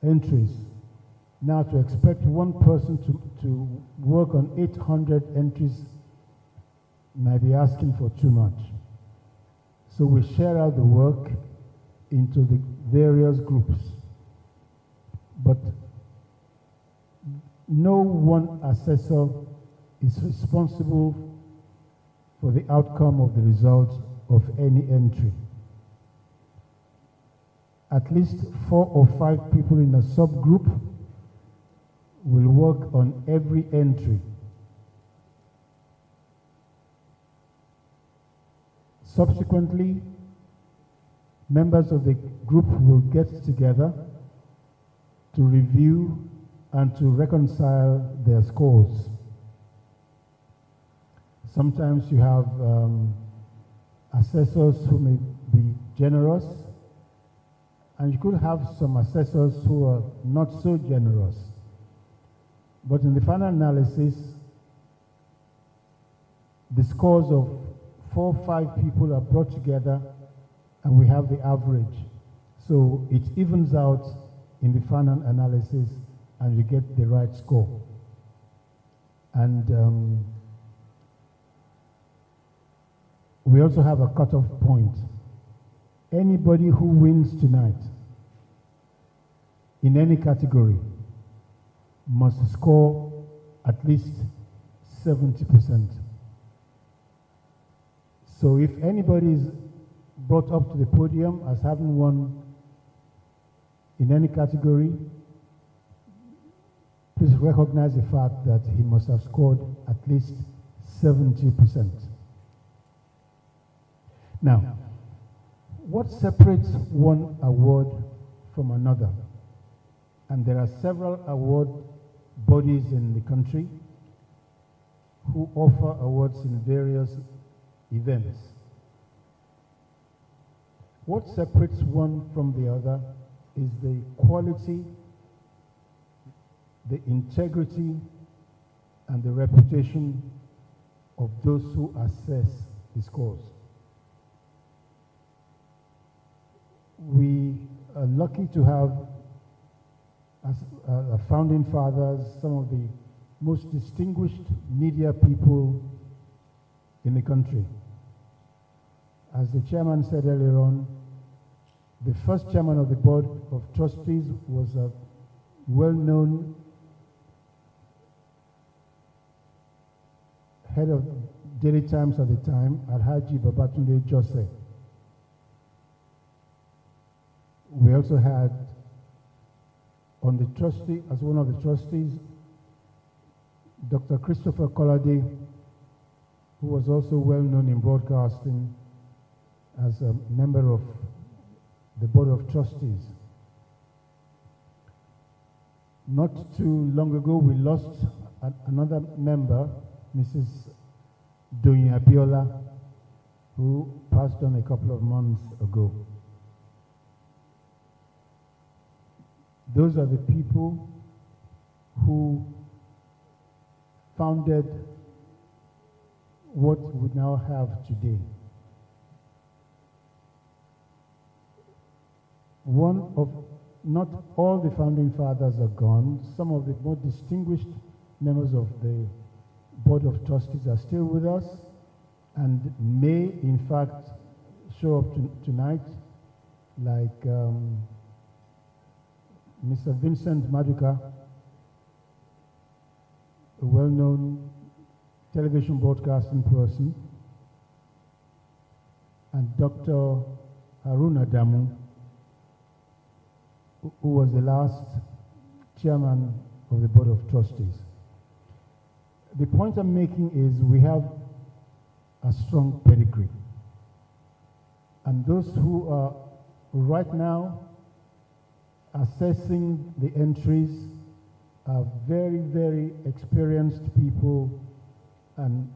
entries. Now, to expect one person to work on 800 entries might be asking for too much. So we share out the work into the various groups. But no one assessor is responsible for the outcome of the results of any entry. At least 4 or 5 people in a subgroup will work on every entry. Subsequently, members of the group will get together to review and to reconcile their scores. Sometimes you have assessors who may be generous, and you could have some assessors who are not so generous. But in the final analysis, the scores of 4 or 5 people are brought together and we have the average. So it evens out in the final analysis and you get the right score. And we also have a cutoff point. Anybody who wins tonight in any category must score at least 70%. So if anybody is brought up to the podium as having won in any category, please recognize the fact that he must have scored at least 70%. Now, what separates one award from another? And there are several award bodies in the country who offer awards in various events. What separates one from the other is the quality, the integrity, and the reputation of those who assess the scores. We are lucky to have, as founding fathers, some of the most distinguished media people in the country. As the chairman said earlier on, the first chairman of the board of trustees was a well-known head of Daily Times at the time, Alhaji Babatunde Jose. We also had on the trustee, as one of the trustees, Dr. Christopher Kolade, who was also well known in broadcasting as a member of the Board of Trustees. Not too long ago, we lost another member, Mrs. Doyin Abiola, who passed on a couple of months ago. Those are the people who founded what we now have today. Not all the founding fathers are gone. Some of the more distinguished members of the Board of Trustees are still with us and may, in fact, show up tonight, like Mr. Vincent Maduka, a well-known television broadcasting person, and Dr. Haruna Damu, who was the last chairman of the Board of Trustees. The point I'm making is we have a strong pedigree. And those who are right now assessing the entries are very, very experienced people and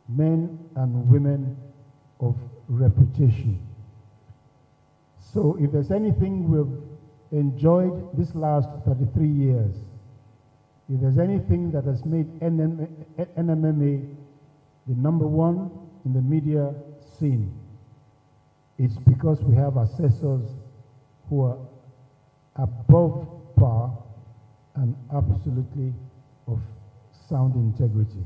men and women of reputation. So if there's anything we've enjoyed this last 33 years, if there's anything that has made NMMA the #1 in the media scene, it's because we have assessors who are above par and absolutely of sound integrity.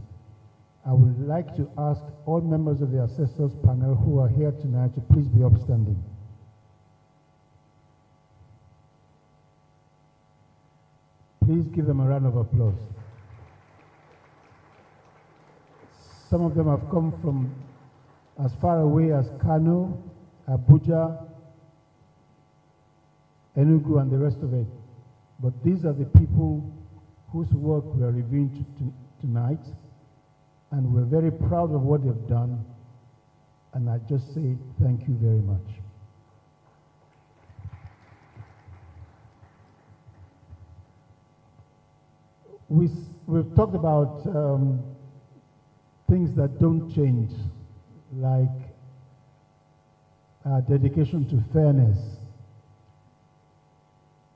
I would like to ask all members of the assessors panel who are here tonight to please be upstanding. Please give them a round of applause. Some of them have come from as far away as Kano, Abuja, Enugu, and the rest of it. But these are the people whose work we are reviewing tonight, and we're very proud of what they've done, and I just say thank you very much. We've talked about things that don't change, like our dedication to fairness.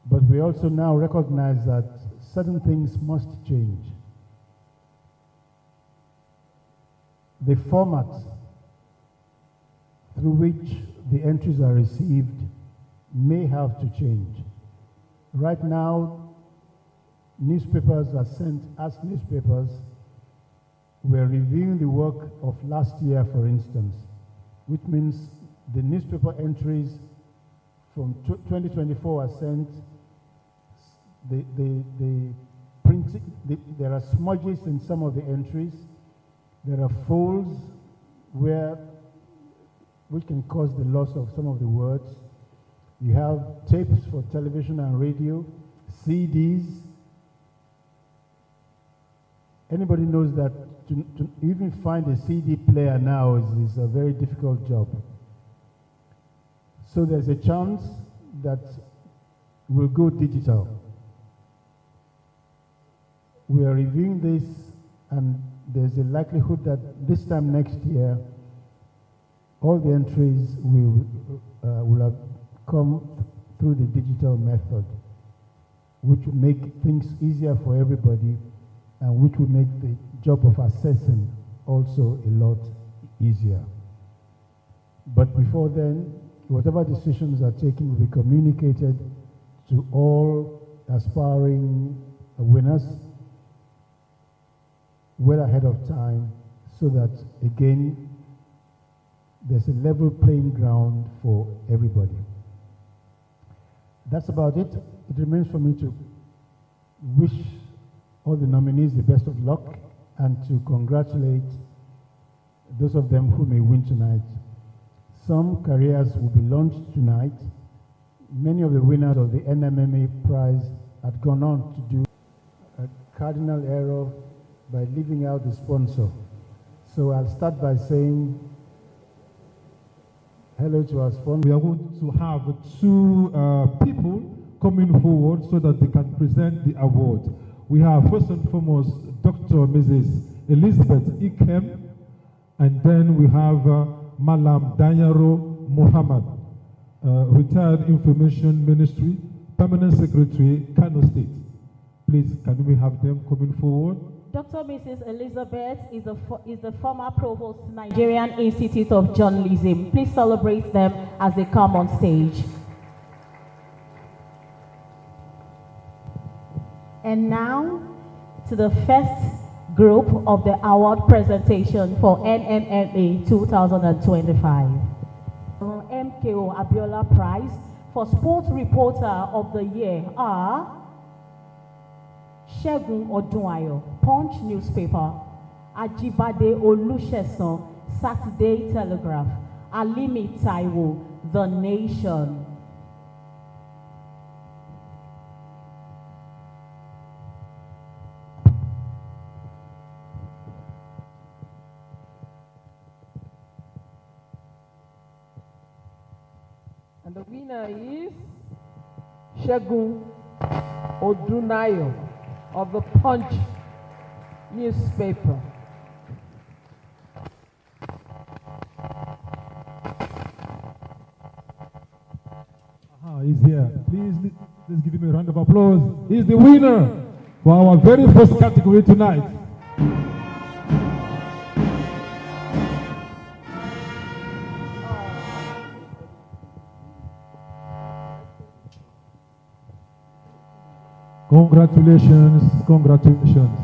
But we also now recognize that certain things must change. The format through which the entries are received may have to change. Right now, newspapers are sent as newspapers. We're reviewing the work of last year, for instance, which means the newspaper entries from 2024 are sent. There are smudges in some of the entries. There are folds which can cause the loss of some of the words. You have tapes for television and radio, CDs. Anybody knows that to even find a CD player now is a very difficult job. So there's a chance that we'll go digital. We are reviewing this, and there's a likelihood that this time next year, all the entries will have come through the digital method, which will make things easier for everybody and which will make the job of assessing also a lot easier. But before then, whatever decisions are taken will be communicated to all aspiring winners well ahead of time, so that, again, there's a level playing ground for everybody. That's about it. It remains for me to wish all the nominees the best of luck and to congratulate those of them who may win tonight. Some careers will be launched tonight. Many of the winners of the NMMA prize had gone on to do a cardinal error by leaving out the sponsor. So I'll start by saying hello to our sponsor.
We are going to have two people coming forward so that they can present the award. We have first and foremost Dr. Mrs. Elizabeth Ikem, and then we have Malam Danyaro Muhammad, retired Information Ministry, Permanent Secretary, Kano State. Please, can we have them coming forward?
Dr. Mrs. Elizabeth is the former provost, Nigerian Institute of Journalism. Please celebrate them as they come on stage. And now to the first group of the award presentation for NMMA 2025. MKO Abiola Prize for Sports Reporter of the Year are Segun Odunayo, Punch newspaper; Ajibade Olusesan, Saturday Telegraph; Alimi Taiwo, The Nation.
And the winner is Segun Odunayo of the Punch newspaper.
He's here. Please, let's give him a round of applause. He's the winner for our very first category tonight. Congratulations, congratulations.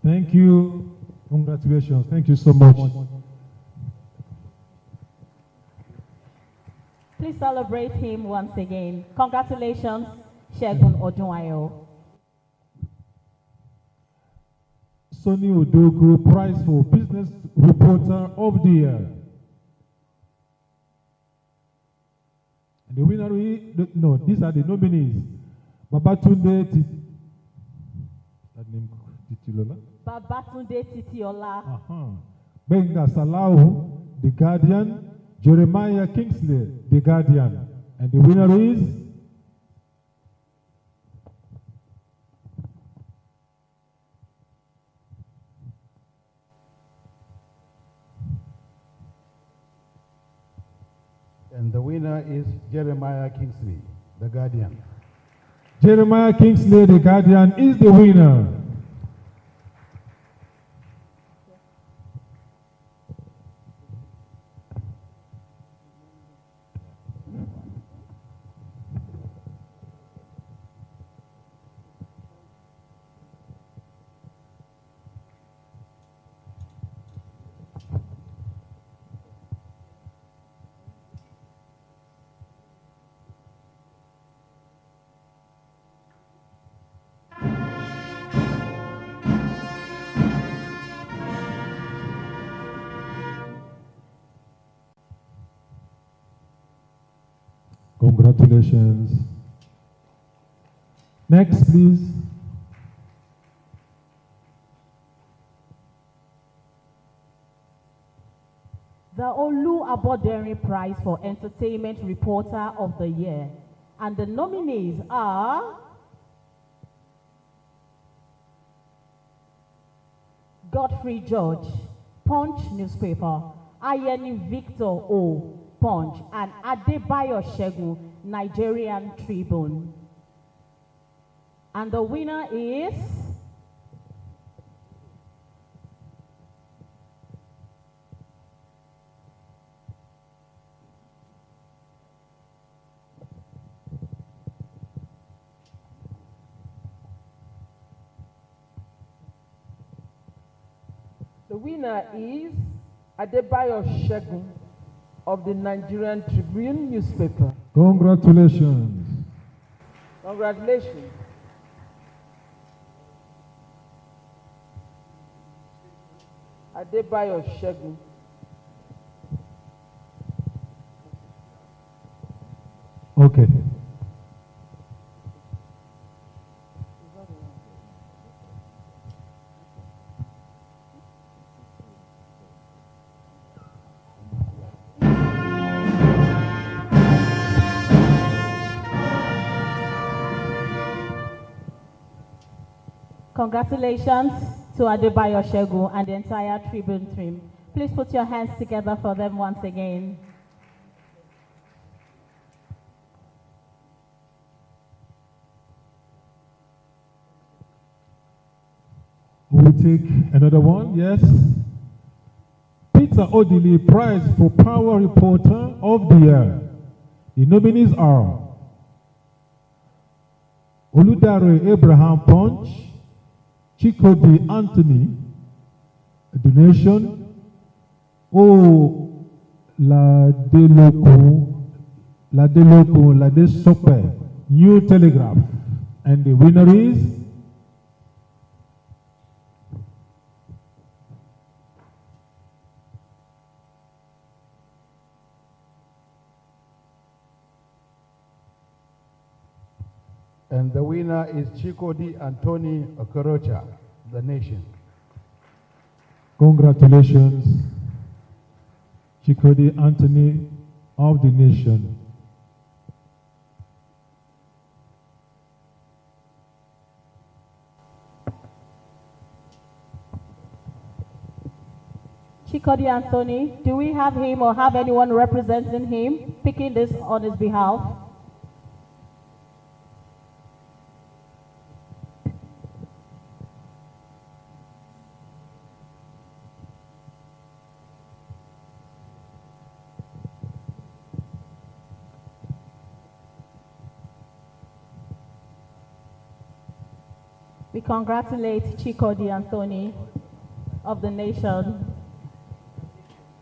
Thank you. Congratulations. Thank you so much.
Please celebrate him once again. Congratulations, Segun Odunayo.
Sonny Odogu Prize for Business Reporter of the Year. And the winner no, these are the nominees. Babatunde that name Titilola.
Babatunde Titiola.
Benga Salahu, The Guardian. Jeremiah Kingsley, The Guardian. And the winner is
And the winner is Jeremiah Kingsley, the Guardian.
Jeremiah Kingsley, the Guardian, is the winner. Congratulations. Next, please.
The Olu Aboderi Prize for Entertainment Reporter of the Year. And the nominees are Godfrey George, Punch newspaper, Ayeni Victor O, Punch, and Adebayo Shegun, Nigerian Tribune. And the winner is
Adebayo Shegun of the Nigerian Tribune newspaper.
Congratulations.
Congratulations. Adebayo Shegun.
Okay.
Congratulations to Adebayo Shegun and the entire Tribune team. Please put your hands together for them once again.
We'll take another one, yes. Peter Odili Prize for Power Reporter of the Year. The nominees are Oludare Abraham Punch, Chikodi Anthony, Donation, O Lade Sope, New Telegraph. And the winner is
And the winner is Chikodi Anthony Okorocha, The Nation.
Congratulations, Chikodi Anthony of The Nation.
Chikodi Anthony, do we have him or have anyone representing him, picking this on his behalf? We congratulate Chikodi Anthony of The Nation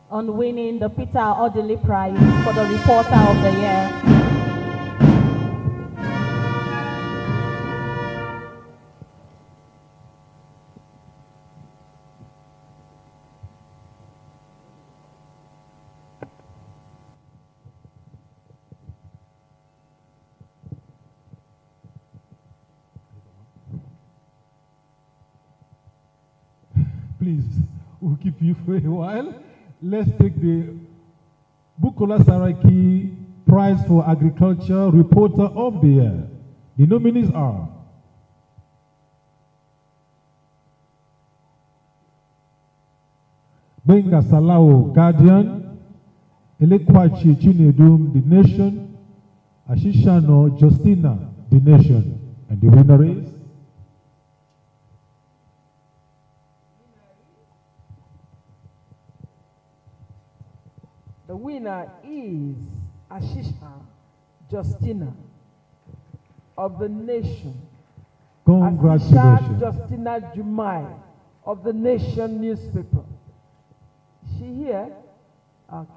on winning the Peter Odili Prize for the Reporter of the Year.
Please, we'll keep you for a while. Let's take the Bukola Saraki Prize for Agriculture Reporter of the Year. The nominees are Benga Salao, Guardian, Elekwachi Chinedum, The Nation, Ashishano Justina, The Nation. And the winner is
The winner is Ashisha Justina of The Nation.
Congratulations.
Ashisha Justina Jumai of The Nation newspaper. Is she here? Okay.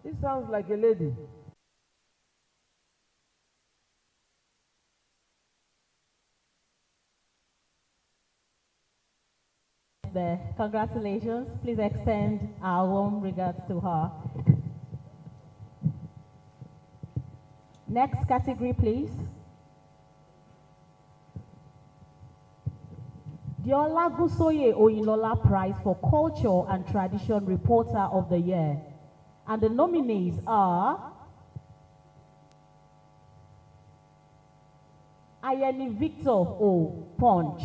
This sounds like a lady.
There. Congratulations. Please extend our warm regards to her. Next category, please. The Olagusoye Oyinlola Prize for Culture and Tradition Reporter of the Year. And the nominees are Ayeni Victor O, Punch,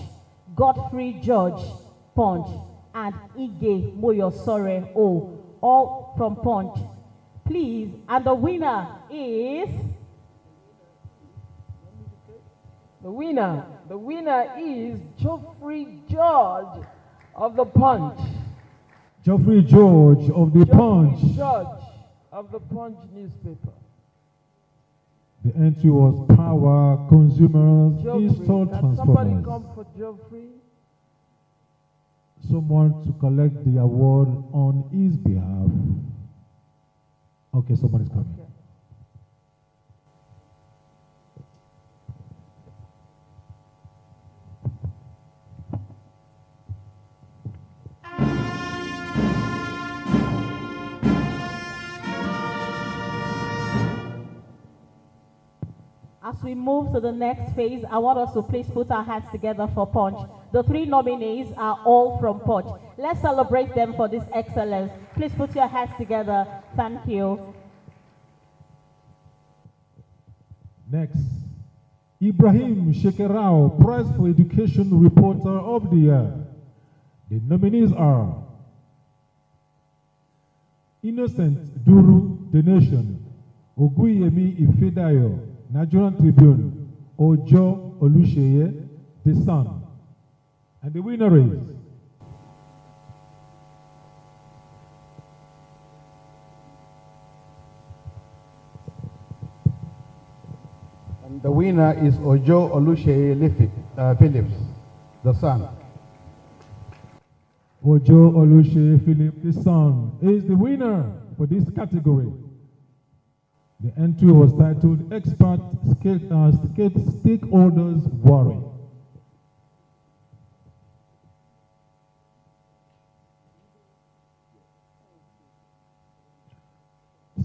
Godfrey George, Punch, and Ige Moyosore O, all from Punch. Please, and the winner is...
The winner is Geoffrey George of the Punch.
Geoffrey George of the Punch.
George of the Punch newspaper.
The entry was Power Consumers Install
Can somebody
Transformers.
come for Geoffrey?
Someone to collect the award on his behalf. Okay, somebody's coming.
Okay.
As we move to the next phase, I want us to please put our hands together for Punch. The three nominees are all from Punch. Let's celebrate them for this excellence. Please put your hands together. Thank you.
Next, Ibrahim Shekerao, Prize for Education Reporter of the Year. The nominees are Innocent Duru, The Nation, Oguyemi Ifedayo, Nigerian Tribune, Ojo Olusheye, The Sun. And the winner is
And the winner is Ojo Olusheye Phillips, The Sun.
Ojo Olusheye Philip, The Sun, is the winner for this category. The entry was titled Expert Stakeholders Worry.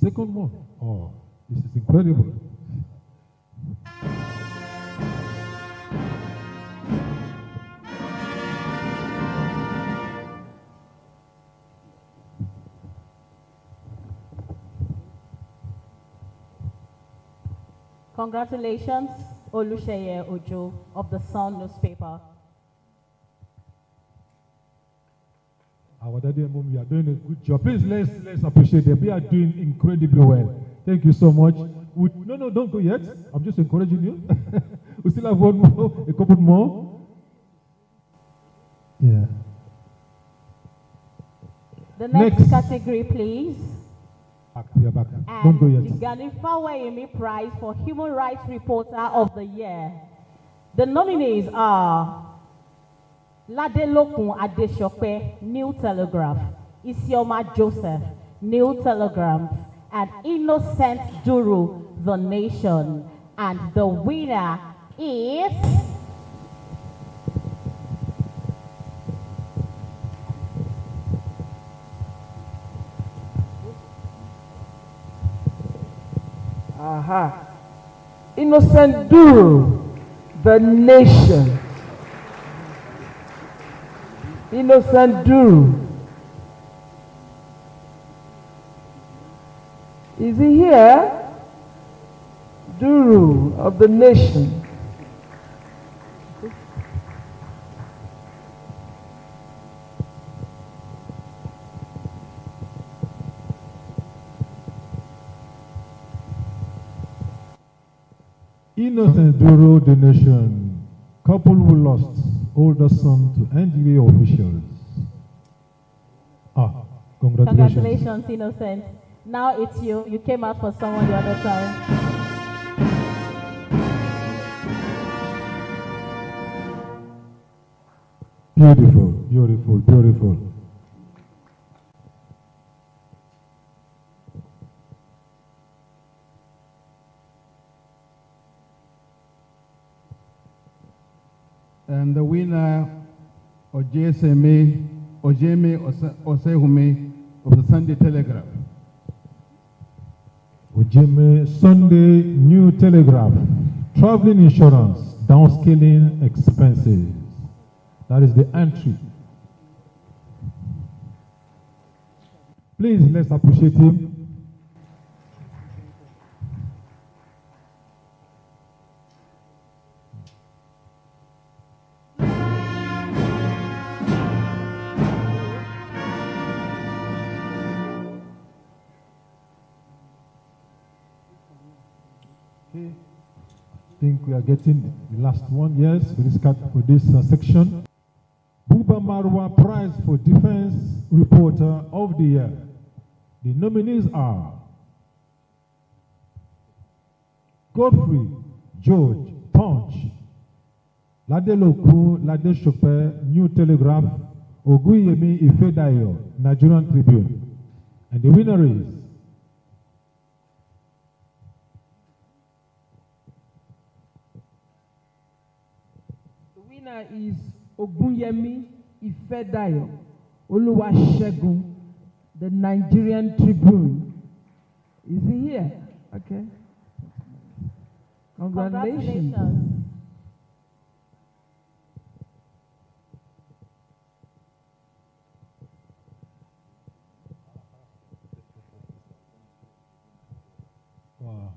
Second one. Oh, this is incredible.
Congratulations, Olusheye Ojo of the Sun newspaper.
Our daddy and mom, you are doing a good job. Please, let's appreciate them. They are doing incredibly well. Thank you so much. No, don't go yet. I'm just encouraging you. We still have one more, a couple more. Yeah.
The next category, please.
We are back. Don't go
And
yet.
the Ganifawa Prize for Human Rights Reporter of the Year. The nominees are Ladelokun Adeshope, New Telegraph, Isioma Joseph, New Telegraph, and Innocent Duru, The Nation. And the winner is...
Aha. Innocent Duru, The Nation. Innocent Duru. Is he here? Duru of the nation.
Innocent Duro donation. Couple who lost older son to NGA officials. Congratulations.
Congratulations, Innocent. Now it's you. You came out for someone the other time.
Beautiful, beautiful, beautiful.
And the winner, Ojeme Osehume of the Sunday Telegraph.
Ojeme Sunday New Telegraph. Traveling insurance, downscaling expenses. That is the entry. Please, let's appreciate him. I think we are getting the last one, yes, for this section. Buba Marwa Prize for Defense Reporter of the Year. The nominees are Godfrey George Punch, Ladeloku Ladeshope New Telegraph, Oguyemi Ifedayo Nigerian Tribune. And the winner is
is Ogunyemi Ifedayo Oluwasegun, the Nigerian Tribune. Is he here? Okay. Congratulations.
Wow.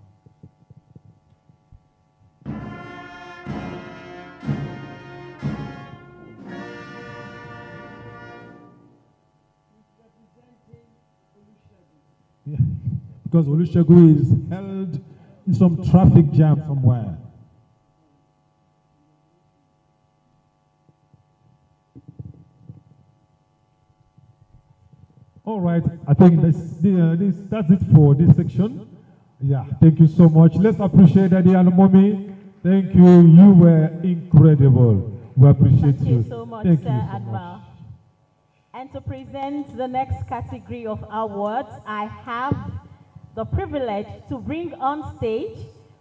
Yeah. Because Olusegun is held in some traffic jam somewhere. All right, I think that's it for this section. Yeah, thank you so much. Let's appreciate Daddy and Mommy. Thank you. You were incredible. We appreciate you.
Thank you so much,
Thank
Sir
you so
Admiral.
much.
And to present the next category of awards, I have the privilege to bring on stage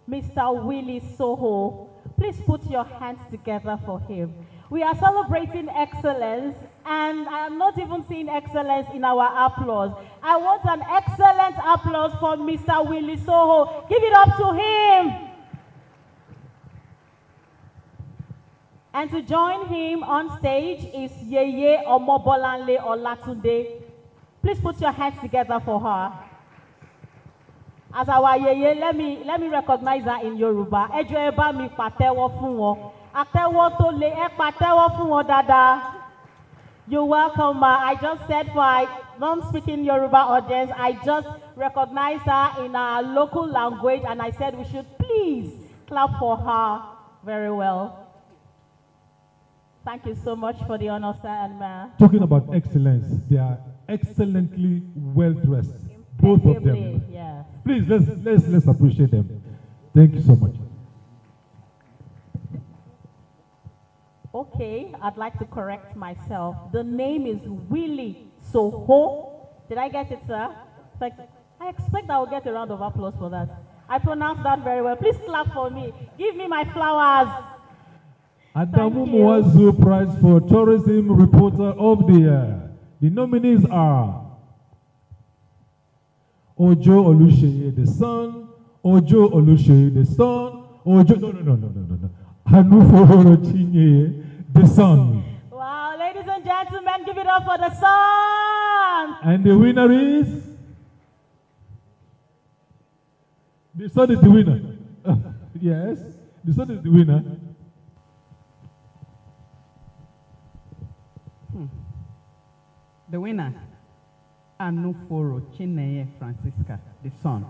Mr. Willie Soho. Please put your hands together for him. We are celebrating excellence, and I am not even seeing excellence in our applause. I want an excellent applause for Mr. Willie Soho. Give it up to him. And to join him on stage is Yeye Omobolanle Olatunde. Please put your hands together for her. As our Yeye, let me recognize her in Yoruba. Ẹ jọ̀ọ́ ẹ bá mi pàtẹ́wọ́ fún wọn. Àtẹ́wọ́ tó lé, ẹ pàtẹ́wọ́ fún wọn dáadáa. You're welcome, ma. I just said for our non-speaking Yoruba audience, I just recognized her in our local language, and I said we should please clap for her very well. Thank you so much for the honor, sir and ma.
Talking about excellence, they are excellently well dressed, both of them.
Yeah.
Please let's appreciate them. Thank you so much.
Okay, I'd like to correct myself. The name is Willie Soho. Did I get it, sir? I expect I will get a round of applause for that. I pronounced that very well. Please clap for me. Give me my flowers.
Adamu Mwazu Prize for Tourism Reporter of the Year. The nominees are Ojo Olusheye the son, Ojo Olusheye the son, Ojo no. Hanuforo Chinye the son.
Wow, ladies and gentlemen, give it up for the son.
And the winner is The son is the winner. Yes, the son is the winner.
The winner, Anuforo Chineye Francisca, the son,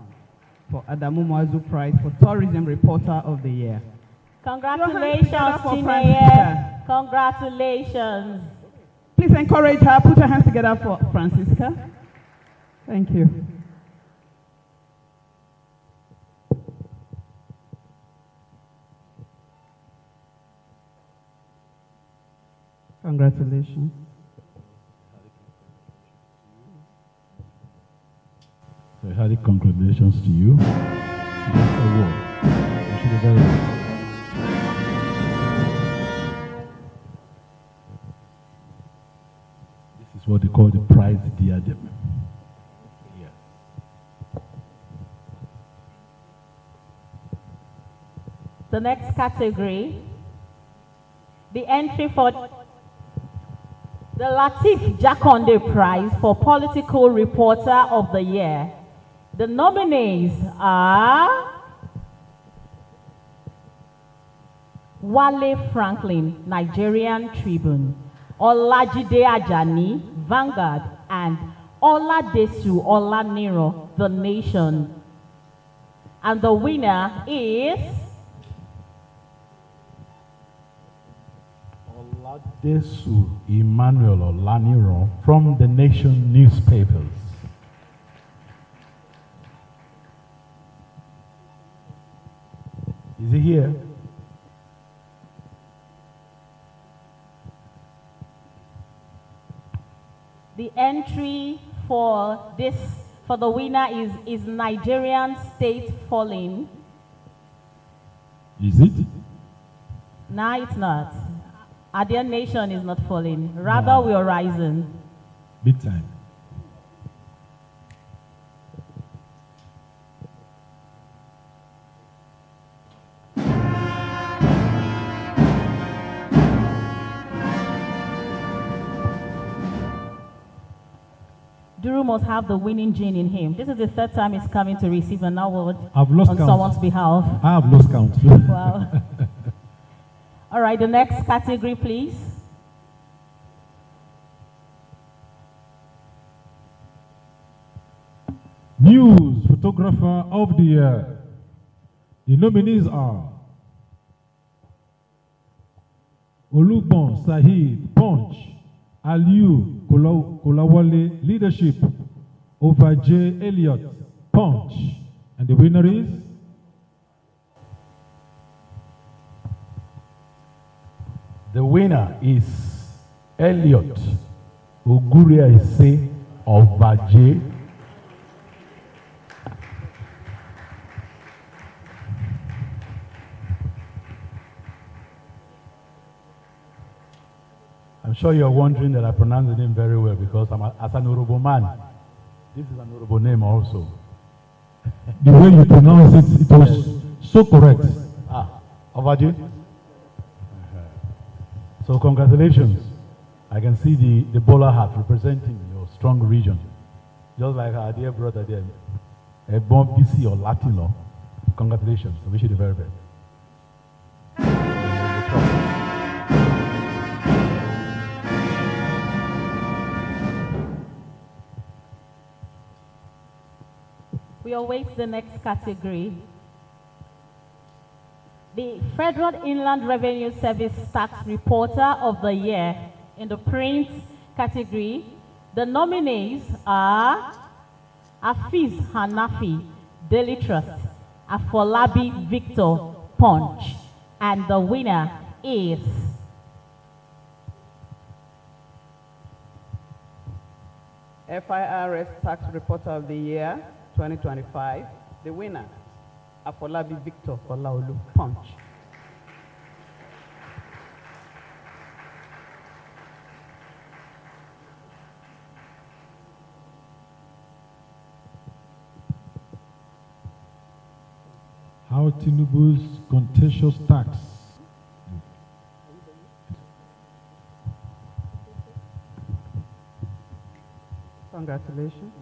for Adamu Mwazu Prize for Tourism Reporter of the Year.
Congratulations,
for
Chineye.
Francisca.
Congratulations.
Please encourage her. Put her hands together for Francisca. Thank you. Congratulations.
So, hearty congratulations to you. This award. You should be very proud. This is what they call the prize diadem. Yes.
The next category, the entry for the Latif Jakonde Prize for Political Reporter of the Year. The nominees are Wale Franklin, Nigerian Tribune, Olajide Ajani, Vanguard, and Oladesu Olaniro, The Nation. And the winner is
Oladesu Emmanuel Olaniro from the Nation newspapers. Is he here?
the entry for the winner is Nigerian State Falling.
Is it?
No, it's not. Our nation is not falling. Rather, we are rising.
Big time.
Duru must have the winning gene in him. This is the third time he's coming to receive an award
I've lost
on
count.
someone's behalf.
I have lost count.
Wow. All right, the next category, please.
News Photographer of the Year. The nominees are Olugbon Sahid, Punch, Aliu Kolawole, Leadership, Ovaje Elliott, Punch. And the winner is
Elliott Oguria Ise Ovaje. I'm sure you're wondering that I pronounce the name very well because as an Urobo man, this is an Urobo name also.
The way you pronounce it, it was so correct.
Ovaje? So congratulations. I can see the bowler hat representing your strong region. Just like our dear brother there, a born BC or Latino. Congratulations. I wish you the very best.
We await the next category. The Federal Inland Revenue Service Tax Reporter of the Year in the print category. The nominees are Afiz Hanafi, Daily Trust, Afolabi Victor, Punch, and the winner is
FIRS Tax Reporter of the Year 2025. The winner, Afolabi Victor Olaolu, Punch.
How Tinubu's contentious tax.
Congratulations.